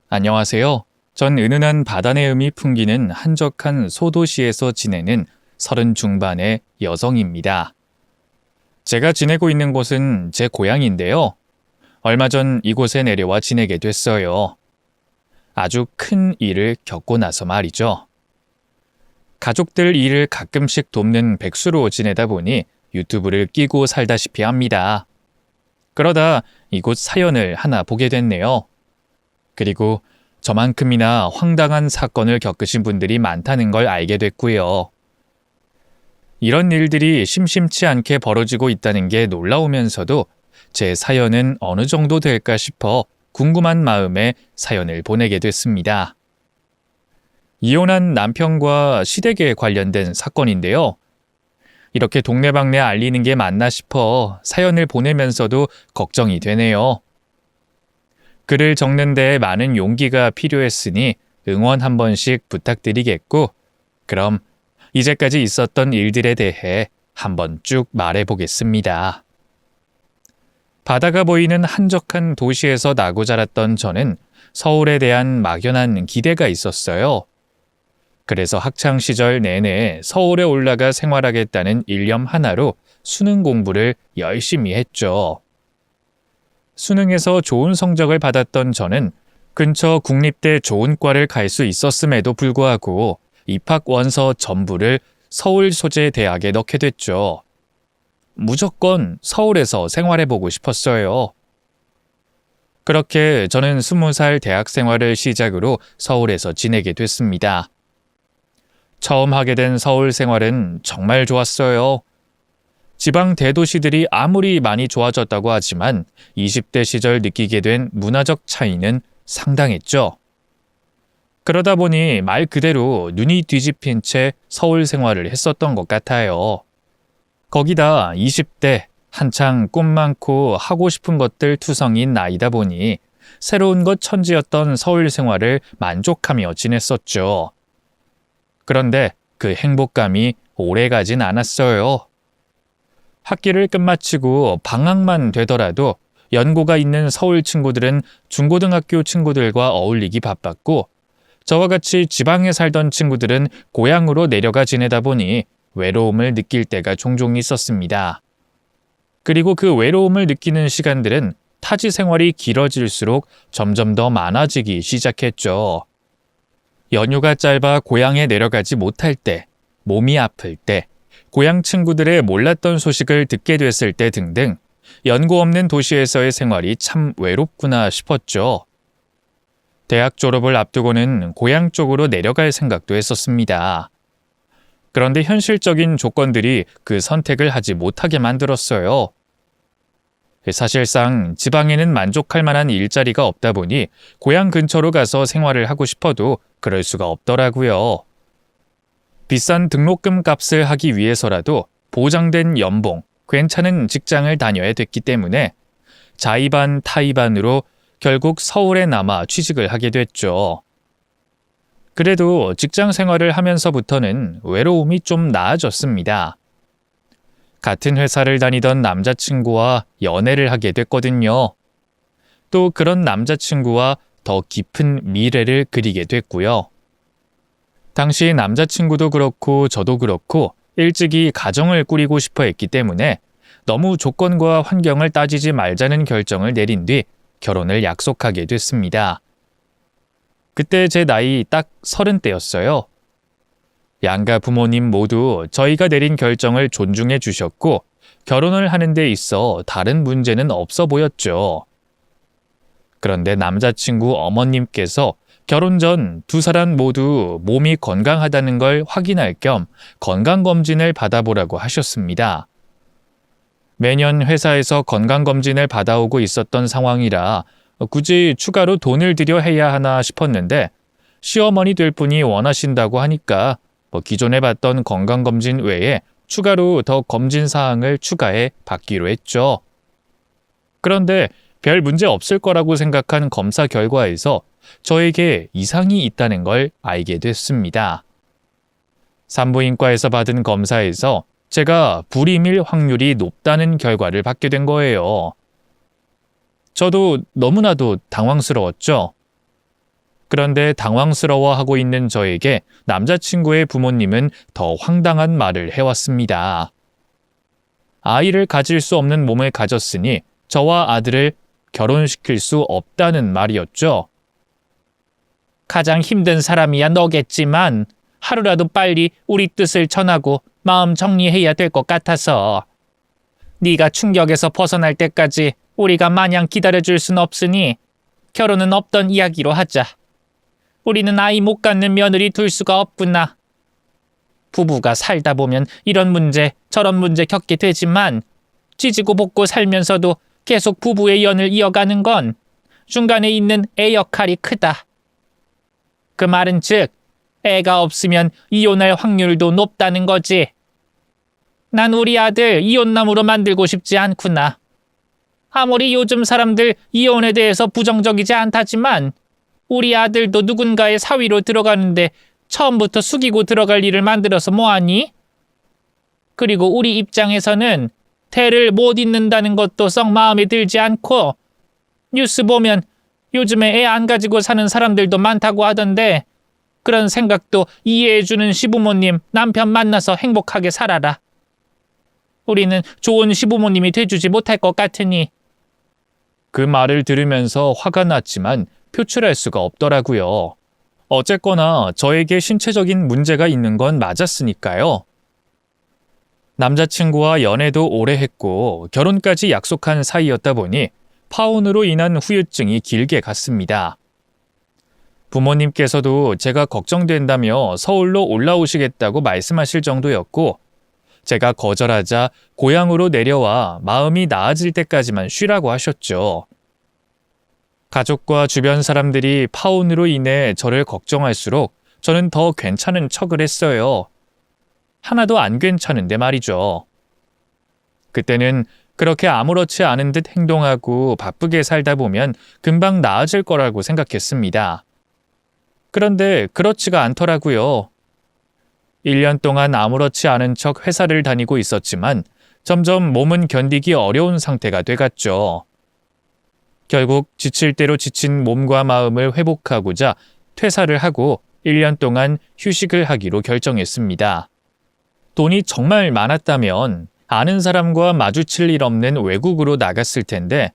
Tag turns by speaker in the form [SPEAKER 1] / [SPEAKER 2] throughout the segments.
[SPEAKER 1] 안녕하세요. 전 은은한 바다내음이 풍기는 한적한 소도시에서 지내는 30 중반의 여성입니다. 제가 지내고 있는 곳은 제 고향인데요. 얼마 전 이곳에 내려와 지내게 됐어요. 아주 큰 일을 겪고 나서 말이죠. 가족들 일을 가끔씩 돕는 백수로 지내다 보니 유튜브를 끼고 살다시피 합니다. 그러다 이곳 사연을 하나 보게 됐네요. 그리고 저만큼이나 황당한 사건을 겪으신 분들이 많다는 걸 알게 됐고요. 이런 일들이 심심치 않게 벌어지고 있다는 게 놀라우면서도 제 사연은 어느 정도 될까 싶어 궁금한 마음에 사연을 보내게 됐습니다. 이혼한 남편과 시댁에 관련된 사건인데요. 이렇게 동네방네 알리는 게 맞나 싶어 사연을 보내면서도 걱정이 되네요. 글을 적는 데 많은 용기가 필요했으니 응원 한 번씩 부탁드리겠고, 그럼 이제까지 있었던 일들에 대해 한번 쭉 말해보겠습니다. 바다가 보이는 한적한 도시에서 나고 자랐던 저는 서울에 대한 막연한 기대가 있었어요. 그래서 학창시절 내내 서울에 올라가 생활하겠다는 일념 하나로 수능 공부를 열심히 했죠. 수능에서 좋은 성적을 받았던 저는 근처 국립대 좋은 과를 갈 수 있었음에도 불구하고 입학 원서 전부를 서울 소재 대학에 넣게 됐죠. 무조건 서울에서 생활해보고 싶었어요. 그렇게 저는 20살 대학 생활을 시작으로 서울에서 지내게 됐습니다. 처음 하게 된 서울 생활은 정말 좋았어요. 지방 대도시들이 아무리 많이 좋아졌다고 하지만 20대 시절 느끼게 된 문화적 차이는 상당했죠. 그러다 보니 말 그대로 눈이 뒤집힌 채 서울 생활을 했었던 것 같아요. 거기다 20대 한창 꿈 많고 하고 싶은 것들 투성인 나이다 보니 새로운 것 천지였던 서울 생활을 만족하며 지냈었죠. 그런데 그 행복감이 오래가진 않았어요. 학기를 끝마치고 방학만 되더라도 연고가 있는 서울 친구들은 중고등학교 친구들과 어울리기 바빴고, 저와 같이 지방에 살던 친구들은 고향으로 내려가 지내다 보니 외로움을 느낄 때가 종종 있었습니다. 그리고 그 외로움을 느끼는 시간들은 타지 생활이 길어질수록 점점 더 많아지기 시작했죠. 연휴가 짧아 고향에 내려가지 못할 때, 몸이 아플 때, 고향 친구들의 몰랐던 소식을 듣게 됐을 때 등등 연고 없는 도시에서의 생활이 참 외롭구나 싶었죠. 대학 졸업을 앞두고는 고향 쪽으로 내려갈 생각도 했었습니다. 그런데 현실적인 조건들이 그 선택을 하지 못하게 만들었어요. 사실상 지방에는 만족할 만한 일자리가 없다 보니 고향 근처로 가서 생활을 하고 싶어도 그럴 수가 없더라고요. 비싼 등록금 값을 하기 위해서라도 보장된 연봉, 괜찮은 직장을 다녀야 됐기 때문에 자의반 타의반으로 결국 서울에 남아 취직을 하게 됐죠. 그래도 직장 생활을 하면서부터는 외로움이 좀 나아졌습니다. 같은 회사를 다니던 남자친구와 연애를 하게 됐거든요. 또 그런 남자친구와 더 깊은 미래를 그리게 됐고요. 당시 남자친구도 그렇고 저도 그렇고 일찍이 가정을 꾸리고 싶어 했기 때문에 너무 조건과 환경을 따지지 말자는 결정을 내린 뒤 결혼을 약속하게 됐습니다. 그때 제 나이 딱 30대였어요. 양가 부모님 모두 저희가 내린 결정을 존중해 주셨고 결혼을 하는 데 있어 다른 문제는 없어 보였죠. 그런데 남자친구 어머님께서 결혼 전 두 사람 모두 몸이 건강하다는 걸 확인할 겸 건강검진을 받아보라고 하셨습니다. 매년 회사에서 건강검진을 받아오고 있었던 상황이라 굳이 추가로 돈을 들여 해야 하나 싶었는데 시어머니 될 분이 원하신다고 하니까 기존에 받던 건강검진 외에 추가로 더 검진 사항을 추가해 받기로 했죠. 그런데 별 문제 없을 거라고 생각한 검사 결과에서 저에게 이상이 있다는 걸 알게 됐습니다. 산부인과에서 받은 검사에서 제가 불임일 확률이 높다는 결과를 받게 된 거예요. 저도 너무나도 당황스러웠죠. 그런데 당황스러워하고 있는 저에게 남자친구의 부모님은 더 황당한 말을 해왔습니다. 아이를 가질 수 없는 몸을 가졌으니 저와 아들을 결혼시킬 수 없다는 말이었죠. 가장 힘든 사람이야 너겠지만 하루라도 빨리 우리 뜻을 전하고 마음 정리해야 될 것 같아서. 네가 충격에서 벗어날 때까지 우리가 마냥 기다려줄 순 없으니 결혼은 없던 이야기로 하자. 우리는 아이 못 갖는 며느리 둘 수가 없구나. 부부가 살다 보면 이런 문제 저런 문제 겪게 되지만 쥐지고 볶고 살면서도 계속 부부의 연을 이어가는 건 중간에 있는 애 역할이 크다. 그 말은 즉 애가 없으면 이혼할 확률도 높다는 거지. 난 우리 아들 이혼남으로 만들고 싶지 않구나. 아무리 요즘 사람들 이혼에 대해서 부정적이지 않다지만 우리 아들도 누군가의 사위로 들어가는데 처음부터 숙이고 들어갈 일을 만들어서 뭐하니? 그리고 우리 입장에서는 대를 못 잇는다는 것도 썩 마음에 들지 않고 뉴스 보면 요즘에 애 안 가지고 사는 사람들도 많다고 하던데 그런 생각도 이해해주는 시부모님 남편 만나서 행복하게 살아라. 우리는 좋은 시부모님이 돼주지 못할 것 같으니. 그 말을 들으면서 화가 났지만 표출할 수가 없더라고요. 어쨌거나 저에게 신체적인 문제가 있는 건 맞았으니까요. 남자친구와 연애도 오래 했고 결혼까지 약속한 사이였다 보니 파혼으로 인한 후유증이 길게 갔습니다. 부모님께서도 제가 걱정된다며 서울로 올라오시겠다고 말씀하실 정도였고 제가 거절하자 고향으로 내려와 마음이 나아질 때까지만 쉬라고 하셨죠. 가족과 주변 사람들이 파혼으로 인해 저를 걱정할수록 저는 더 괜찮은 척을 했어요. 하나도 안 괜찮은데 말이죠. 그때는 그렇게 아무렇지 않은 듯 행동하고 바쁘게 살다 보면 금방 나아질 거라고 생각했습니다. 그런데 그렇지가 않더라고요. 1년 동안 아무렇지 않은 척 회사를 다니고 있었지만 점점 몸은 견디기 어려운 상태가 돼갔죠. 결국 지칠 대로 지친 몸과 마음을 회복하고자 퇴사를 하고 1년 동안 휴식을 하기로 결정했습니다. 돈이 정말 많았다면 아는 사람과 마주칠 일 없는 외국으로 나갔을 텐데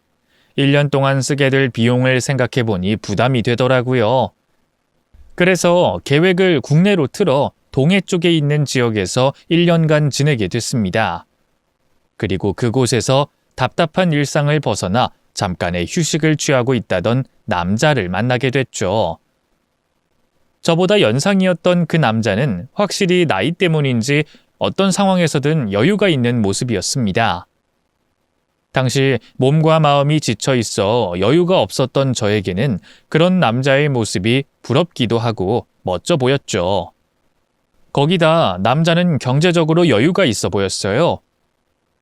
[SPEAKER 1] 1년 동안 쓰게 될 비용을 생각해 보니 부담이 되더라고요. 그래서 계획을 국내로 틀어 동해 쪽에 있는 지역에서 1년간 지내게 됐습니다. 그리고 그곳에서 답답한 일상을 벗어나 잠깐의 휴식을 취하고 있다던 남자를 만나게 됐죠. 저보다 연상이었던 그 남자는 확실히 나이 때문인지 어떤 상황에서든 여유가 있는 모습이었습니다. 당시 몸과 마음이 지쳐 있어 여유가 없었던 저에게는 그런 남자의 모습이 부럽기도 하고 멋져 보였죠. 거기다 남자는 경제적으로 여유가 있어 보였어요.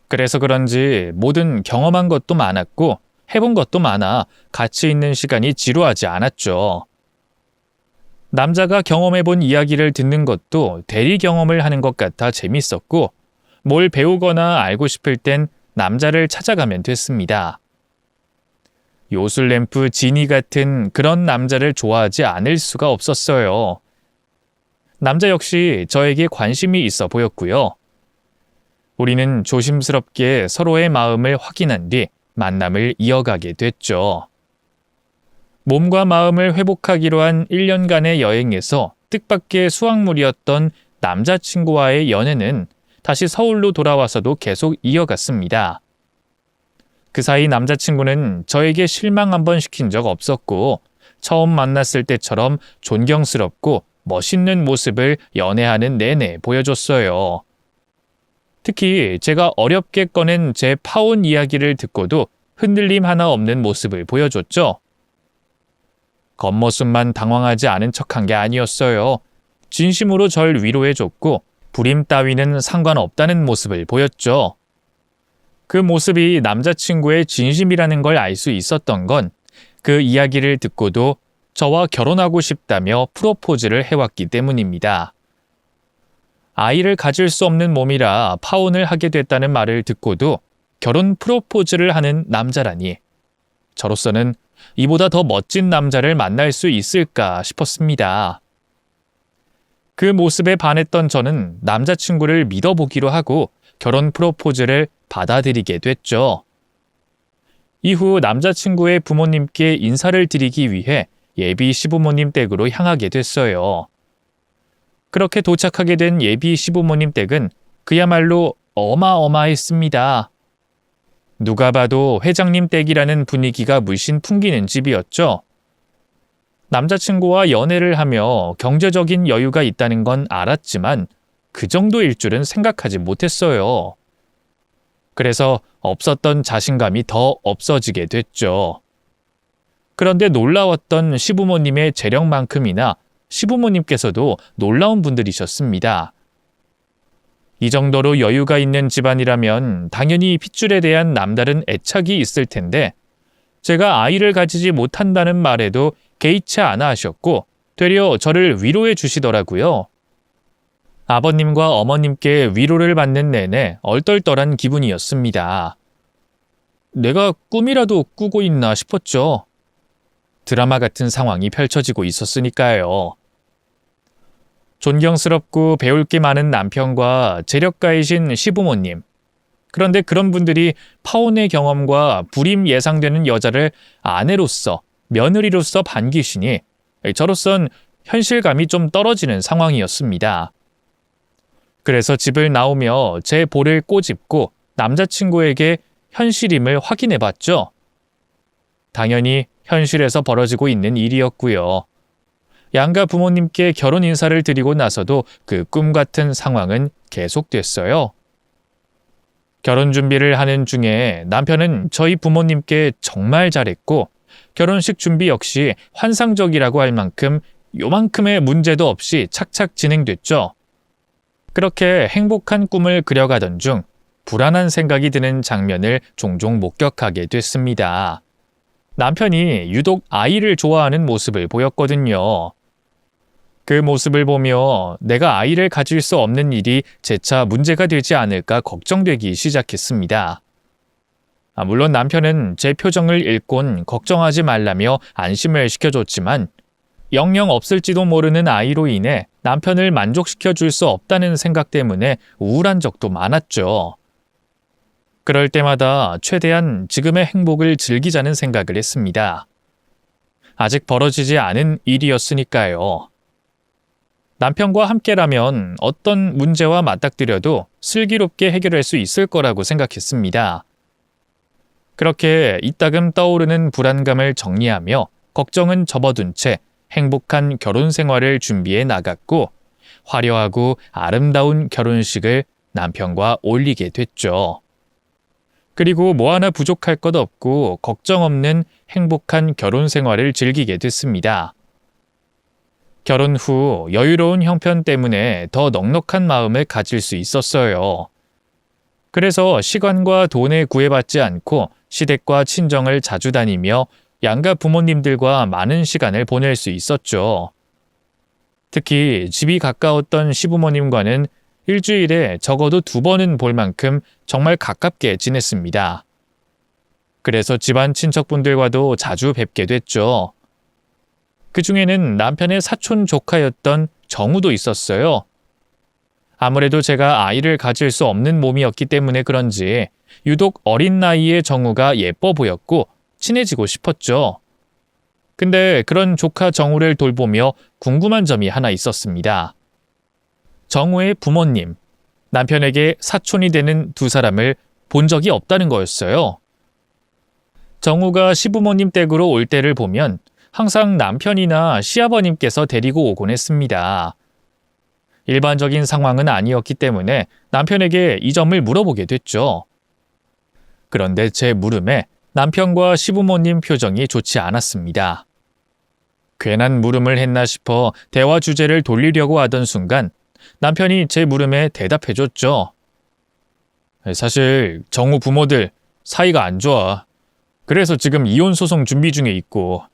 [SPEAKER 1] 그래서 그런지 뭐든 경험한 것도 많았고 해본 것도 많아 가치 있는 시간이 지루하지 않았죠. 남자가 경험해본 이야기를 듣는 것도 대리 경험을 하는 것 같아 재밌었고 뭘 배우거나 알고 싶을 땐 남자를 찾아가면 됐습니다. 요술램프 지니 같은 그런 남자를 좋아하지 않을 수가 없었어요. 남자 역시 저에게 관심이 있어 보였고요. 우리는 조심스럽게 서로의 마음을 확인한 뒤 만남을 이어가게 됐죠. 몸과 마음을 회복하기로 한 1년간의 여행에서 뜻밖의 수확물이었던 남자친구와의 연애는 다시 서울로 돌아와서도 계속 이어갔습니다. 그 사이 남자친구는 저에게 실망 한 번 시킨 적 없었고 처음 만났을 때처럼 존경스럽고 멋있는 모습을 연애하는 내내 보여줬어요. 특히 제가 어렵게 꺼낸 제 파혼 이야기를 듣고도 흔들림 하나 없는 모습을 보여줬죠. 겉모습만 당황하지 않은 척한 게 아니었어요. 진심으로 절 위로해줬고 불임 따위는 상관없다는 모습을 보였죠. 그 모습이 남자친구의 진심이라는 걸 알 수 있었던 건 그 이야기를 듣고도 저와 결혼하고 싶다며 프로포즈를 해왔기 때문입니다. 아이를 가질 수 없는 몸이라 파혼을 하게 됐다는 말을 듣고도 결혼 프로포즈를 하는 남자라니 저로서는 이보다 더 멋진 남자를 만날 수 있을까 싶었습니다. 그 모습에 반했던 저는 남자친구를 믿어보기로 하고 결혼 프로포즈를 받아들이게 됐죠. 이후 남자친구의 부모님께 인사를 드리기 위해 예비 시부모님 댁으로 향하게 됐어요. 그렇게 도착하게 된 예비 시부모님 댁은 그야말로 어마어마했습니다. 누가 봐도 회장님 댁이라는 분위기가 물씬 풍기는 집이었죠. 남자친구와 연애를 하며 경제적인 여유가 있다는 건 알았지만 그 정도일 줄은 생각하지 못했어요. 그래서 없었던 자신감이 더 없어지게 됐죠. 그런데 놀라웠던 시부모님의 재력만큼이나 시부모님께서도 놀라운 분들이셨습니다. 이 정도로 여유가 있는 집안이라면 당연히 핏줄에 대한 남다른 애착이 있을 텐데 제가 아이를 가지지 못한다는 말에도 개의치 않아 하셨고 되려 저를 위로해 주시더라고요. 아버님과 어머님께 위로를 받는 내내 얼떨떨한 기분이었습니다. 내가 꿈이라도 꾸고 있나 싶었죠. 드라마 같은 상황이 펼쳐지고 있었으니까요. 존경스럽고 배울 게 많은 남편과 재력가이신 시부모님. 그런데 그런 분들이 파혼의 경험과 불임 예상되는 여자를 아내로서, 며느리로서 반기시니 저로선 현실감이 좀 떨어지는 상황이었습니다. 그래서 집을 나오며 제 볼을 꼬집고 남자친구에게 현실임을 확인해 봤죠. 당연히 현실에서 벌어지고 있는 일이었고요. 양가 부모님께 결혼 인사를 드리고 나서도 그 꿈 같은 상황은 계속됐어요. 결혼 준비를 하는 중에 남편은 저희 부모님께 정말 잘했고 결혼식 준비 역시 환상적이라고 할 만큼 요만큼의 문제도 없이 착착 진행됐죠. 그렇게 행복한 꿈을 그려가던 중 불안한 생각이 드는 장면을 종종 목격하게 됐습니다. 남편이 유독 아이를 좋아하는 모습을 보였거든요. 그 모습을 보며 내가 아이를 가질 수 없는 일이 재차 문제가 되지 않을까 걱정되기 시작했습니다. 물론 남편은 제 표정을 읽곤 걱정하지 말라며 안심을 시켜줬지만 영영 없을지도 모르는 아이로 인해 남편을 만족시켜 줄 수 없다는 생각 때문에 우울한 적도 많았죠. 그럴 때마다 최대한 지금의 행복을 즐기자는 생각을 했습니다. 아직 벌어지지 않은 일이었으니까요. 남편과 함께라면 어떤 문제와 맞닥뜨려도 슬기롭게 해결할 수 있을 거라고 생각했습니다. 그렇게 이따금 떠오르는 불안감을 정리하며 걱정은 접어둔 채 행복한 결혼 생활을 준비해 나갔고 화려하고 아름다운 결혼식을 남편과 올리게 됐죠. 그리고 뭐 하나 부족할 것 없고 걱정 없는 행복한 결혼 생활을 즐기게 됐습니다. 결혼 후 여유로운 형편 때문에 더 넉넉한 마음을 가질 수 있었어요. 그래서 시간과 돈에 구애받지 않고 시댁과 친정을 자주 다니며 양가 부모님들과 많은 시간을 보낼 수 있었죠. 특히 집이 가까웠던 시부모님과는 일주일에 적어도 2번은 볼 만큼 정말 가깝게 지냈습니다. 그래서 집안 친척분들과도 자주 뵙게 됐죠. 그 중에는 남편의 사촌 조카였던 정우도 있었어요. 아무래도 제가 아이를 가질 수 없는 몸이었기 때문에 그런지 유독 어린 나이에 정우가 예뻐 보였고 친해지고 싶었죠. 근데 그런 조카 정우를 돌보며 궁금한 점이 하나 있었습니다. 정우의 부모님, 남편에게 사촌이 되는 2사람을 본 적이 없다는 거였어요. 정우가 시부모님 댁으로 올 때를 보면 항상 남편이나 시아버님께서 데리고 오곤 했습니다. 일반적인 상황은 아니었기 때문에 남편에게 이 점을 물어보게 됐죠. 그런데 제 물음에 남편과 시부모님 표정이 좋지 않았습니다. 괜한 물음을 했나 싶어 대화 주제를 돌리려고 하던 순간 남편이 제 물음에 대답해줬죠. 사실 정우 부모들 사이가 안 좋아. 그래서 지금 이혼 소송 준비 중에 있고.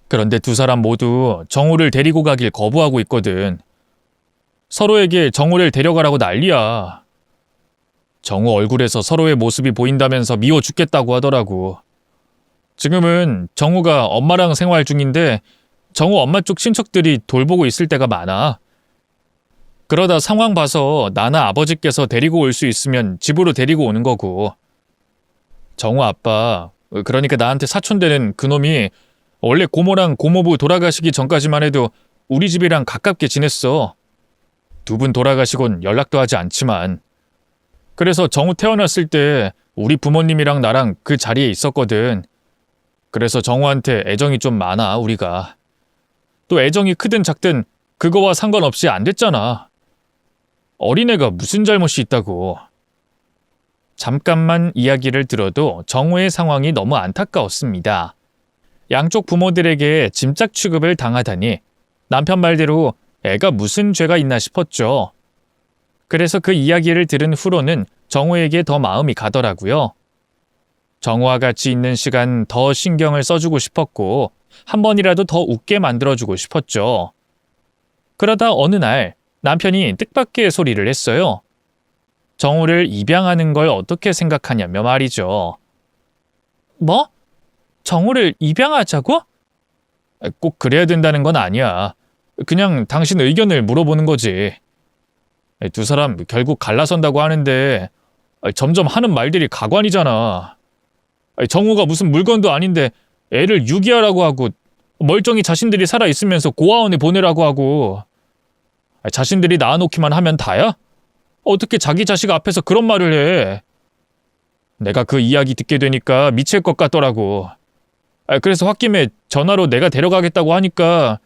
[SPEAKER 1] 그런데 2사람 모두 정우를 데리고 가길 거부하고 있거든. 서로에게 정우를 데려가라고 난리야. 정우 얼굴에서 서로의 모습이 보인다면서 미워 죽겠다고 하더라고. 지금은 정우가 엄마랑 생활 중인데 정우 엄마 쪽 친척들이 돌보고 있을 때가 많아. 그러다 상황 봐서 나나 아버지께서 데리고 올 수 있으면 집으로 데리고 오는 거고. 정우 아빠, 그러니까 나한테 사촌 되는 그놈이 원래 고모랑 고모부 돌아가시기 전까지만 해도 우리 집이랑 가깝게 지냈어. 두 분 돌아가시곤 연락도 하지 않지만. 그래서 정우 태어났을 때 우리 부모님이랑 나랑 그 자리에 있었거든. 그래서 정우한테 애정이 좀 많아, 우리가. 또 애정이 크든 작든 그거와 상관없이 안 됐잖아. 어린애가 무슨 잘못이 있다고. 잠깐만 이야기를 들어도 정우의 상황이 너무 안타까웠습니다. 양쪽 부모들에게 짐짝 취급을 당하다니 남편 말대로 애가 무슨 죄가 있나 싶었죠. 그래서 그 이야기를 들은 후로는 정우에게 더 마음이 가더라고요. 정우와 같이 있는 시간 더 신경을 써주고 싶었고 한 번이라도 더 웃게 만들어주고 싶었죠. 그러다 어느 날 남편이 뜻밖의 소리를 했어요. 정우를 입양하는 걸 어떻게 생각하냐며 말이죠. 뭐? 정우를 입양하자고? 꼭 그래야 된다는 건 아니야. 그냥 당신 의견을 물어보는 거지. 두 사람 결국 갈라선다고 하는데 점점 하는 말들이 가관이잖아. 정우가 무슨 물건도 아닌데 애를 유기하라고 하고 멀쩡히 자신들이 살아있으면서 고아원에 보내라고 하고 자신들이 낳아놓기만 하면 다야? 어떻게 자기 자식 앞에서 그런 말을 해? 내가 그 이야기 듣게 되니까 미칠 것 같더라고. 그래서 홧김에 전화로 내가 데려가겠다고 하니까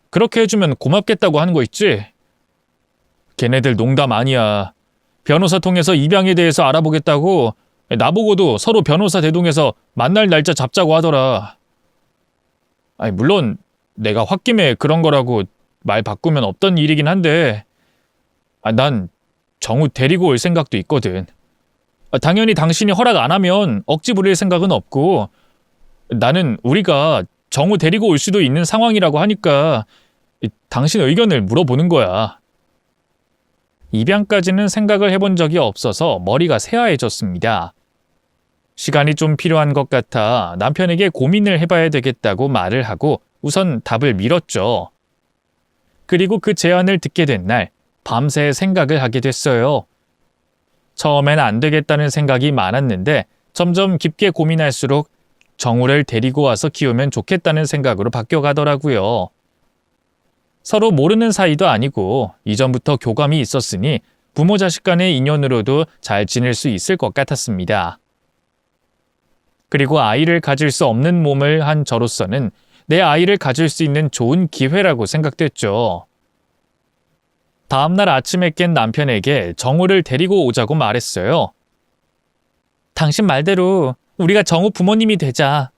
[SPEAKER 1] 그렇게 해주면 고맙겠다고 하는 거 있지? 걔네들 농담 아니야. 변호사 통해서 입양에 대해서 알아보겠다고 나보고도 서로 변호사 대동해서 만날 날짜 잡자고 하더라. 물론 내가 홧김에 그런 거라고 말 바꾸면 없던 일이긴 한데 난 정우 데리고 올 생각도 있거든. 당연히 당신이 허락 안 하면 억지 부릴 생각은 없고 나는 우리가 정우 데리고 올 수도 있는 상황이라고 하니까 당신 의견을 물어보는 거야. 입양까지는 생각을 해본 적이 없어서 머리가 새하얘졌습니다. 시간이 좀 필요한 것 같아 남편에게 고민을 해봐야 되겠다고 말을 하고 우선 답을 미뤘죠. 그리고 그 제안을 듣게 된 날 밤새 생각을 하게 됐어요. 처음엔 안 되겠다는 생각이 많았는데 점점 깊게 고민할수록 정우를 데리고 와서 키우면 좋겠다는 생각으로 바뀌어가더라고요. 서로 모르는 사이도 아니고 이전부터 교감이 있었으니 부모 자식 간의 인연으로도 잘 지낼 수 있을 것 같았습니다. 그리고 아이를 가질 수 없는 몸을 한 저로서는 내 아이를 가질 수 있는 좋은 기회라고 생각됐죠. 다음날 아침에 깬 남편에게 정우를 데리고 오자고 말했어요. 당신 말대로 우리가 정우 부모님이 되자.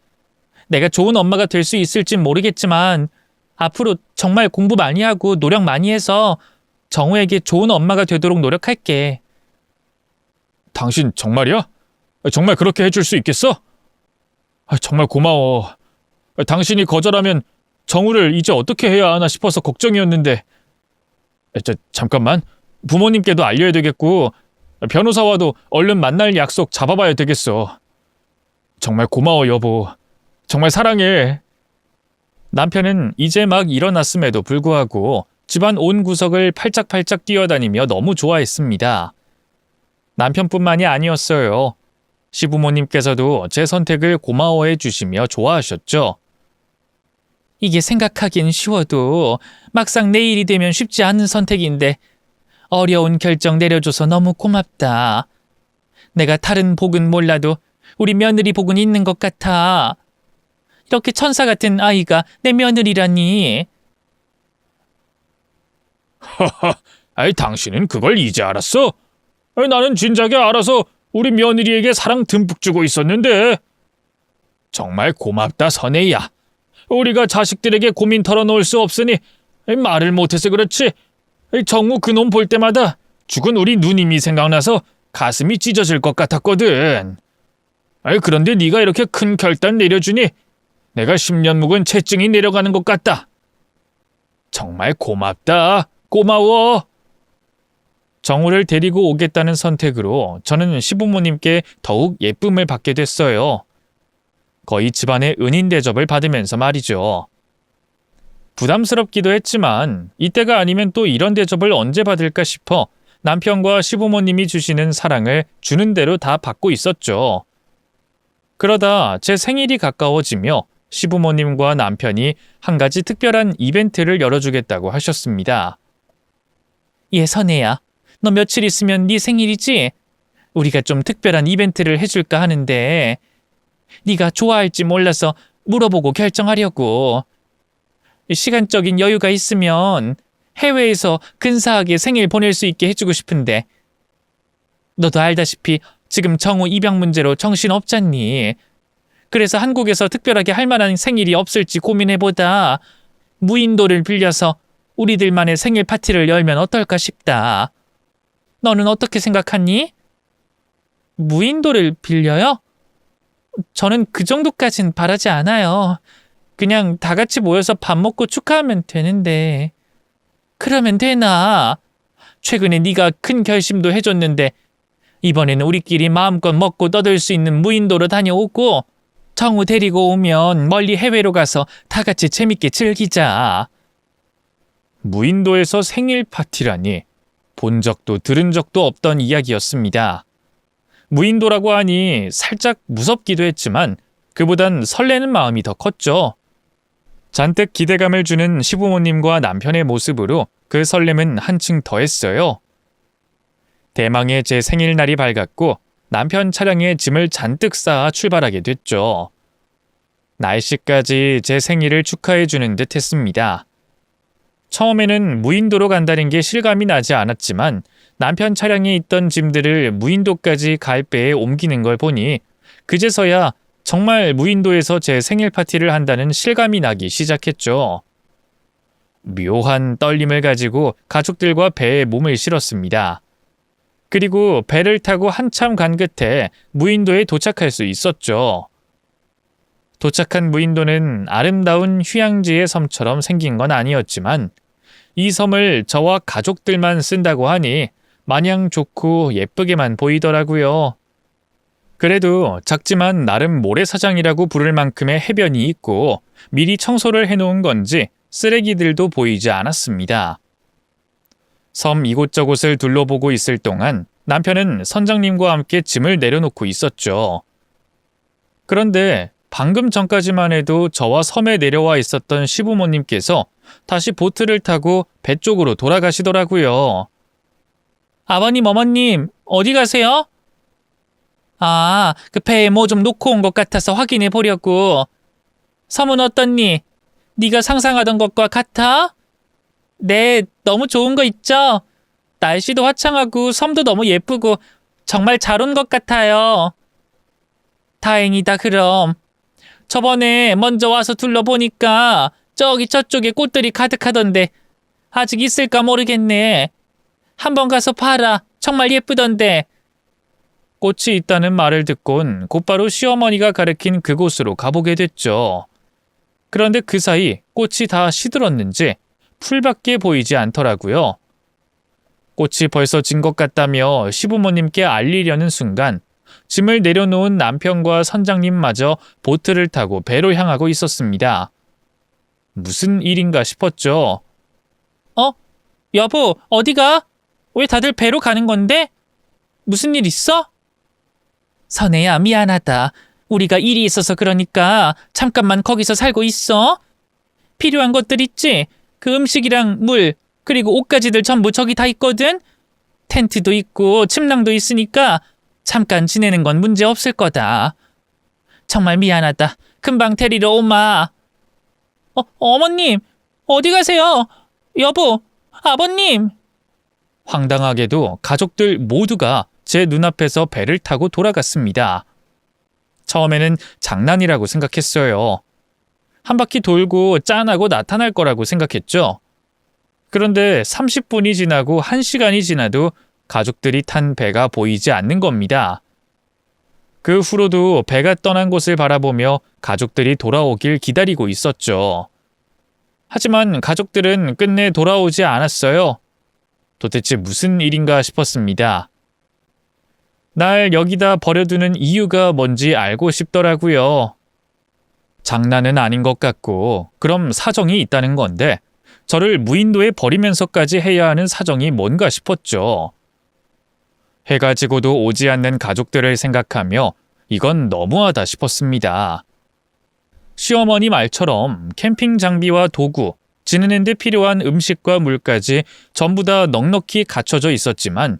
[SPEAKER 1] 내가 좋은 엄마가 될 수 있을진 모르겠지만 앞으로 정말 공부 많이 하고 노력 많이 해서 정우에게 좋은 엄마가 되도록 노력할게. 당신 정말이야? 정말 그렇게 해줄 수 있겠어? 정말 고마워. 당신이 거절하면 정우를 이제 어떻게 해야 하나 싶어서 걱정이었는데. 잠깐만. 부모님께도 알려야 되겠고 변호사와도 얼른 만날 약속 잡아봐야 되겠어. 정말 고마워, 여보. 정말 사랑해. 남편은 이제 막 일어났음에도 불구하고 집안 온 구석을 팔짝팔짝 뛰어다니며 너무 좋아했습니다. 남편뿐만이 아니었어요. 시부모님께서도 제 선택을 고마워해 주시며 좋아하셨죠. 이게 생각하긴 쉬워도 막상 내 일이 되면 쉽지 않은 선택인데 어려운 결정 내려줘서 너무 고맙다. 내가 다른 복은 몰라도 우리 며느리 복은 있는 것 같아. 이렇게 천사 같은 아이가 내 며느리라니. 하하, 당신은 그걸 이제 알았어? 나는 진작에 알아서 우리 며느리에게 사랑 듬뿍 주고 있었는데. 정말 고맙다, 선혜야. 우리가 자식들에게 고민 털어놓을 수 없으니 말을 못해서 그렇지. 정우 그놈 볼 때마다 죽은 우리 누님이 생각나서 가슴이 찢어질 것 같았거든. 그런데 네가 이렇게 큰 결단 내려주니 내가 10년 묵은 채증이 내려가는 것 같다. 정말 고맙다. 고마워. 정우를 데리고 오겠다는 선택으로 저는 시부모님께 더욱 예쁨을 받게 됐어요. 거의 집안의 은인 대접을 받으면서 말이죠. 부담스럽기도 했지만 이때가 아니면 또 이런 대접을 언제 받을까 싶어 남편과 시부모님이 주시는 사랑을 주는 대로 다 받고 있었죠. 그러다 제 생일이 가까워지며 시부모님과 남편이 한 가지 특별한 이벤트를 열어주겠다고 하셨습니다. 예, 선혜야. 너 며칠 있으면 네 생일이지? 우리가 좀 특별한 이벤트를 해줄까 하는데 네가 좋아할지 몰라서 물어보고 결정하려고. 시간적인 여유가 있으면 해외에서 근사하게 생일 보낼 수 있게 해주고 싶은데 너도 알다시피 지금 정우 입양 문제로 정신없잖니. 그래서 한국에서 특별하게 할 만한 생일이 없을지 고민해보다 무인도를 빌려서 우리들만의 생일 파티를 열면 어떨까 싶다. 너는 어떻게 생각하니? 무인도를 빌려요? 저는 그 정도까진 바라지 않아요. 그냥 다 같이 모여서 밥 먹고 축하하면 되는데. 그러면 되나? 최근에 네가 큰 결심도 해줬는데 이번에는 우리끼리 마음껏 먹고 떠들 수 있는 무인도로 다녀오고 정우 데리고 오면 멀리 해외로 가서 다 같이 재밌게 즐기자. 무인도에서 생일 파티라니 본 적도 들은 적도 없던 이야기였습니다. 무인도라고 하니 살짝 무섭기도 했지만 그보단 설레는 마음이 더 컸죠. 잔뜩 기대감을 주는 시부모님과 남편의 모습으로 그 설렘은 한층 더했어요. 대망의 제 생일날이 밝았고 남편 차량에 짐을 잔뜩 쌓아 출발하게 됐죠. 날씨까지 제 생일을 축하해주는 듯 했습니다. 처음에는 무인도로 간다는 게 실감이 나지 않았지만 남편 차량에 있던 짐들을 무인도까지 갈 배에 옮기는 걸 보니 그제서야 정말 무인도에서 제 생일 파티를 한다는 실감이 나기 시작했죠. 묘한 떨림을 가지고 가족들과 배에 몸을 실었습니다. 그리고 배를 타고 한참 간 끝에 무인도에 도착할 수 있었죠. 도착한 무인도는 아름다운 휴양지의 섬처럼 생긴 건 아니었지만 이 섬을 저와 가족들만 쓴다고 하니 마냥 좋고 예쁘게만 보이더라고요. 그래도 작지만 나름 모래사장이라고 부를 만큼의 해변이 있고 미리 청소를 해놓은 건지 쓰레기들도 보이지 않았습니다. 섬 이곳저곳을 둘러보고 있을 동안 남편은 선장님과 함께 짐을 내려놓고 있었죠. 그런데 방금 전까지만 해도 저와 섬에 내려와 있었던 시부모님께서 다시 보트를 타고 배 쪽으로 돌아가시더라고요. 아버님, 어머님, 어디 가세요? 아, 그 배에 뭐 좀 놓고 온 것 같아서 확인해 보려고. 섬은 어떻니? 네가 상상하던 것과 같아? 네, 너무 좋은 거 있죠? 날씨도 화창하고 섬도 너무 예쁘고 정말 잘 온 것 같아요. 다행이다, 그럼. 저번에 먼저 와서 둘러보니까 저기 저쪽에 꽃들이 가득하던데 아직 있을까 모르겠네. 한번 가서 봐라. 정말 예쁘던데. 꽃이 있다는 말을 듣곤 곧바로 시어머니가 가리킨 그곳으로 가보게 됐죠. 그런데 그 사이 꽃이 다 시들었는지 풀밖에 보이지 않더라고요. 꽃이 벌써 진 것 같다며 시부모님께 알리려는 순간 짐을 내려놓은 남편과 선장님마저 보트를 타고 배로 향하고 있었습니다. 무슨 일인가 싶었죠. 여보, 어디가? 왜 다들 배로 가는 건데? 무슨 일 있어? 선혜야, 미안하다. 우리가 일이 있어서 그러니까 잠깐만 거기서 살고 있어. 필요한 것들 있지? 그 음식이랑 물, 그리고 옷가지들 전부 저기 다 있거든? 텐트도 있고 침낭도 있으니까 잠깐 지내는 건 문제 없을 거다. 정말 미안하다. 금방 데리러 오마. 어머님, 어디 가세요? 여보, 아버님. 황당하게도 가족들 모두가 제 눈앞에서 배를 타고 돌아갔습니다. 처음에는 장난이라고 생각했어요. 한 바퀴 돌고 짠하고 나타날 거라고 생각했죠. 그런데 30분이 지나고 1시간이 지나도 가족들이 탄 배가 보이지 않는 겁니다. 그 후로도 배가 떠난 곳을 바라보며 가족들이 돌아오길 기다리고 있었죠. 하지만 가족들은 끝내 돌아오지 않았어요. 도대체 무슨 일인가 싶었습니다. 날 여기다 버려두는 이유가 뭔지 알고 싶더라고요. 장난은 아닌 것 같고 그럼 사정이 있다는 건데 저를 무인도에 버리면서까지 해야 하는 사정이 뭔가 싶었죠. 해가 지고도 오지 않는 가족들을 생각하며 이건 너무하다 싶었습니다. 시어머니 말처럼 캠핑 장비와 도구, 지내는 데 필요한 음식과 물까지 전부 다 넉넉히 갖춰져 있었지만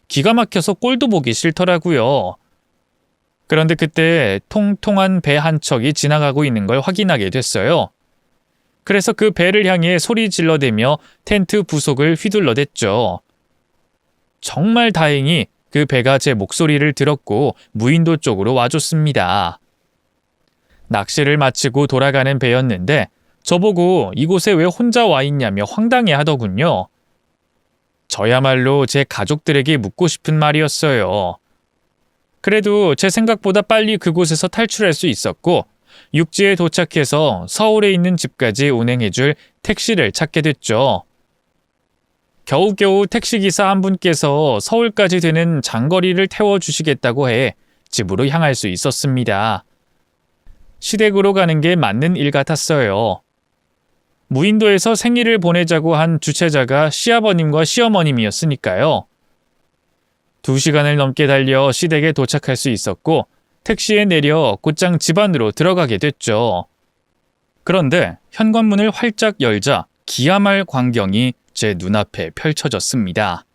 [SPEAKER 1] 기가 막혀서 꼴도 보기 싫더라고요. 그런데 그때 통통한 배 한 척이 지나가고 있는 걸 확인하게 됐어요. 그래서 그 배를 향해 소리 질러대며 텐트 부속을 휘둘러댔죠. 정말 다행히 그 배가 제 목소리를 들었고 무인도 쪽으로 와줬습니다. 낚시를 마치고 돌아가는 배였는데 저보고 이곳에 왜 혼자 와 있냐며 황당해 하더군요. 저야말로 제 가족들에게 묻고 싶은 말이었어요. 그래도 제 생각보다 빨리 그곳에서 탈출할 수 있었고 육지에 도착해서 서울에 있는 집까지 운행해줄 택시를 찾게 됐죠. 겨우겨우 택시기사 한 분께서 서울까지 되는 장거리를 태워주시겠다고 해 집으로 향할 수 있었습니다. 시댁으로 가는 게 맞는 일 같았어요. 무인도에서 생일을 보내자고 한 주최자가 시아버님과 시어머님이었으니까요. 2시간을 넘게 달려 시댁에 도착할 수 있었고 택시에 내려 곧장 집 안으로 들어가게 됐죠. 그런데 현관문을 활짝 열자 기야말 광경이 제 눈앞에 펼쳐졌습니다.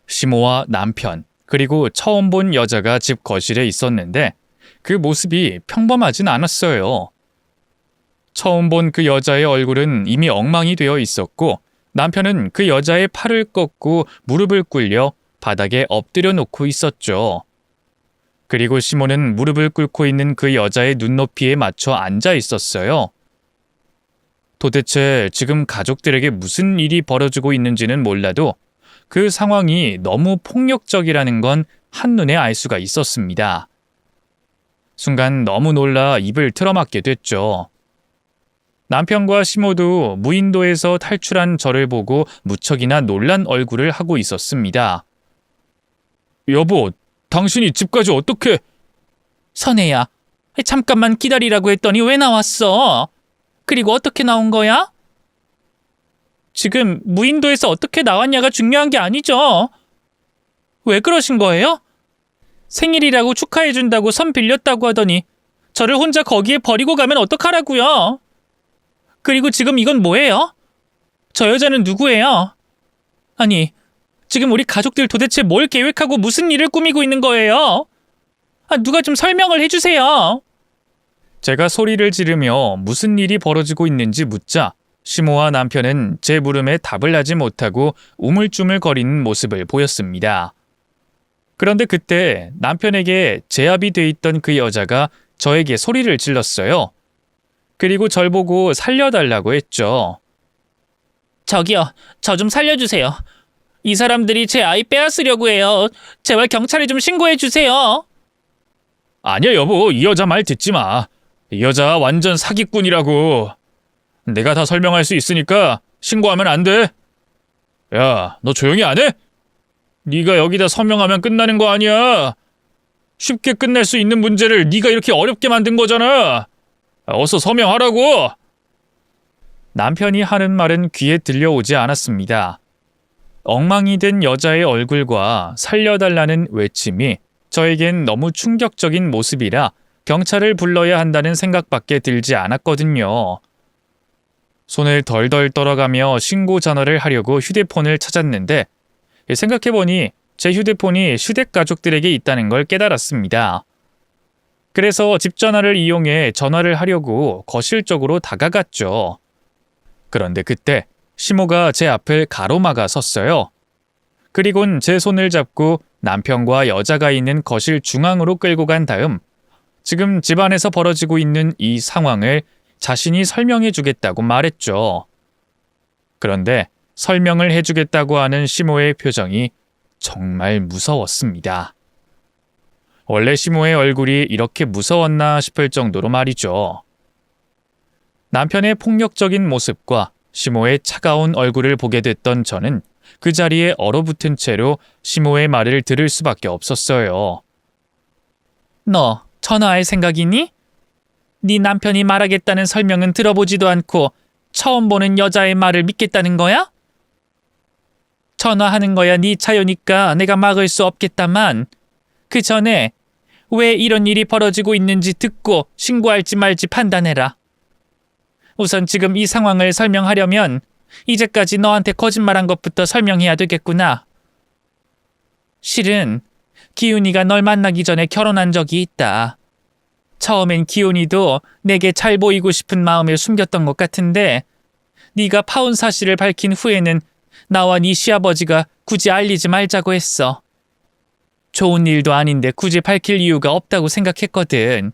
[SPEAKER 1] 시모와 남편, 그리고 처음 본 여자가 집 거실에 있었는데 그 모습이 평범하진 않았어요. 처음 본 그 여자의 얼굴은 이미 엉망이 되어 있었고 남편은 그 여자의 팔을 꺾고 무릎을 꿇려 바닥에 엎드려 놓고 있었죠. 그리고 시모는 무릎을 꿇고 있는 그 여자의 눈높이에 맞춰 앉아 있었어요. 도대체 지금 가족들에게 무슨 일이 벌어지고 있는지는 몰라도 그 상황이 너무 폭력적이라는 건 한눈에 알 수가 있었습니다. 순간 너무 놀라 입을 틀어막게 됐죠. 남편과 시모도 무인도에서 탈출한 저를 보고 무척이나 놀란 얼굴을 하고 있었습니다. 여보, 당신이 집까지 어떻게... 선혜야, 잠깐만 기다리라고 했더니 왜 나왔어? 그리고 어떻게 나온 거야? 지금 무인도에서 어떻게 나왔냐가 중요한 게 아니죠. 왜 그러신 거예요? 생일이라고 축하해준다고 선 빌렸다고 하더니 저를 혼자 거기에 버리고 가면 어떡하라고요? 그리고 지금 이건 뭐예요? 저 여자는 누구예요? 아니, 지금 우리 가족들 도대체 뭘 계획하고 무슨 일을 꾸미고 있는 거예요? 누가 좀 설명을 해주세요. 제가 소리를 지르며 무슨 일이 벌어지고 있는지 묻자 시모와 남편은 제 물음에 답을 하지 못하고 우물쭈물거리는 모습을 보였습니다. 그런데 그때 남편에게 제압이 돼 있던 그 여자가 저에게 소리를 질렀어요. 그리고 절 보고 살려달라고 했죠. 저기요, 저 좀 살려주세요. 이 사람들이 제 아이 빼앗으려고 해요. 제발 경찰에 좀 신고해주세요. 아니야 여보, 이 여자 말 듣지 마. 이 여자 완전 사기꾼이라고. 내가 다 설명할 수 있으니까 신고하면 안 돼. 야, 너 조용히 안 해? 네가 여기다 서명하면 끝나는 거 아니야. 쉽게 끝낼 수 있는 문제를 네가 이렇게 어렵게 만든 거잖아. 어서 서명하라고. 남편이 하는 말은 귀에 들려오지 않았습니다. 엉망이 된 여자의 얼굴과 살려달라는 외침이 저에겐 너무 충격적인 모습이라 경찰을 불러야 한다는 생각밖에 들지 않았거든요. 손을 덜덜 떨어가며 신고 전화를 하려고 휴대폰을 찾았는데 생각해보니 제 휴대폰이 시댁 가족들에게 있다는 걸 깨달았습니다. 그래서 집 전화를 이용해 전화를 하려고 거실 쪽으로 다가갔죠. 그런데 그때 시모가 제 앞을 가로막아 섰어요. 그리곤 제 손을 잡고 남편과 여자가 있는 거실 중앙으로 끌고 간 다음 지금 집안에서 벌어지고 있는 이 상황을 자신이 설명해 주겠다고 말했죠. 그런데 설명을 해주겠다고 하는 시모의 표정이 정말 무서웠습니다. 원래 시모의 얼굴이 이렇게 무서웠나 싶을 정도로 말이죠. 남편의 폭력적인 모습과 시모의 차가운 얼굴을 보게 됐던 저는 그 자리에 얼어붙은 채로 시모의 말을 들을 수밖에 없었어요. 너 전화할 생각이니?
[SPEAKER 2] 네 남편이 말하겠다는 설명은 들어보지도 않고 처음 보는 여자의 말을 믿겠다는 거야? 전화하는 거야 네 자유니까 내가 막을 수 없겠다만 그 전에 왜 이런 일이 벌어지고 있는지 듣고 신고할지 말지 판단해라. 우선 지금 이 상황을 설명하려면 이제까지 너한테 거짓말한 것부터 설명해야 되겠구나. 실은 기훈이가 널 만나기 전에 결혼한 적이 있다. 처음엔 기훈이도 내게 잘 보이고 싶은 마음을 숨겼던 것 같은데 네가 파혼 사실을 밝힌 후에는 나와 네 시아버지가 굳이 알리지 말자고 했어. 좋은 일도 아닌데 굳이 밝힐 이유가 없다고 생각했거든.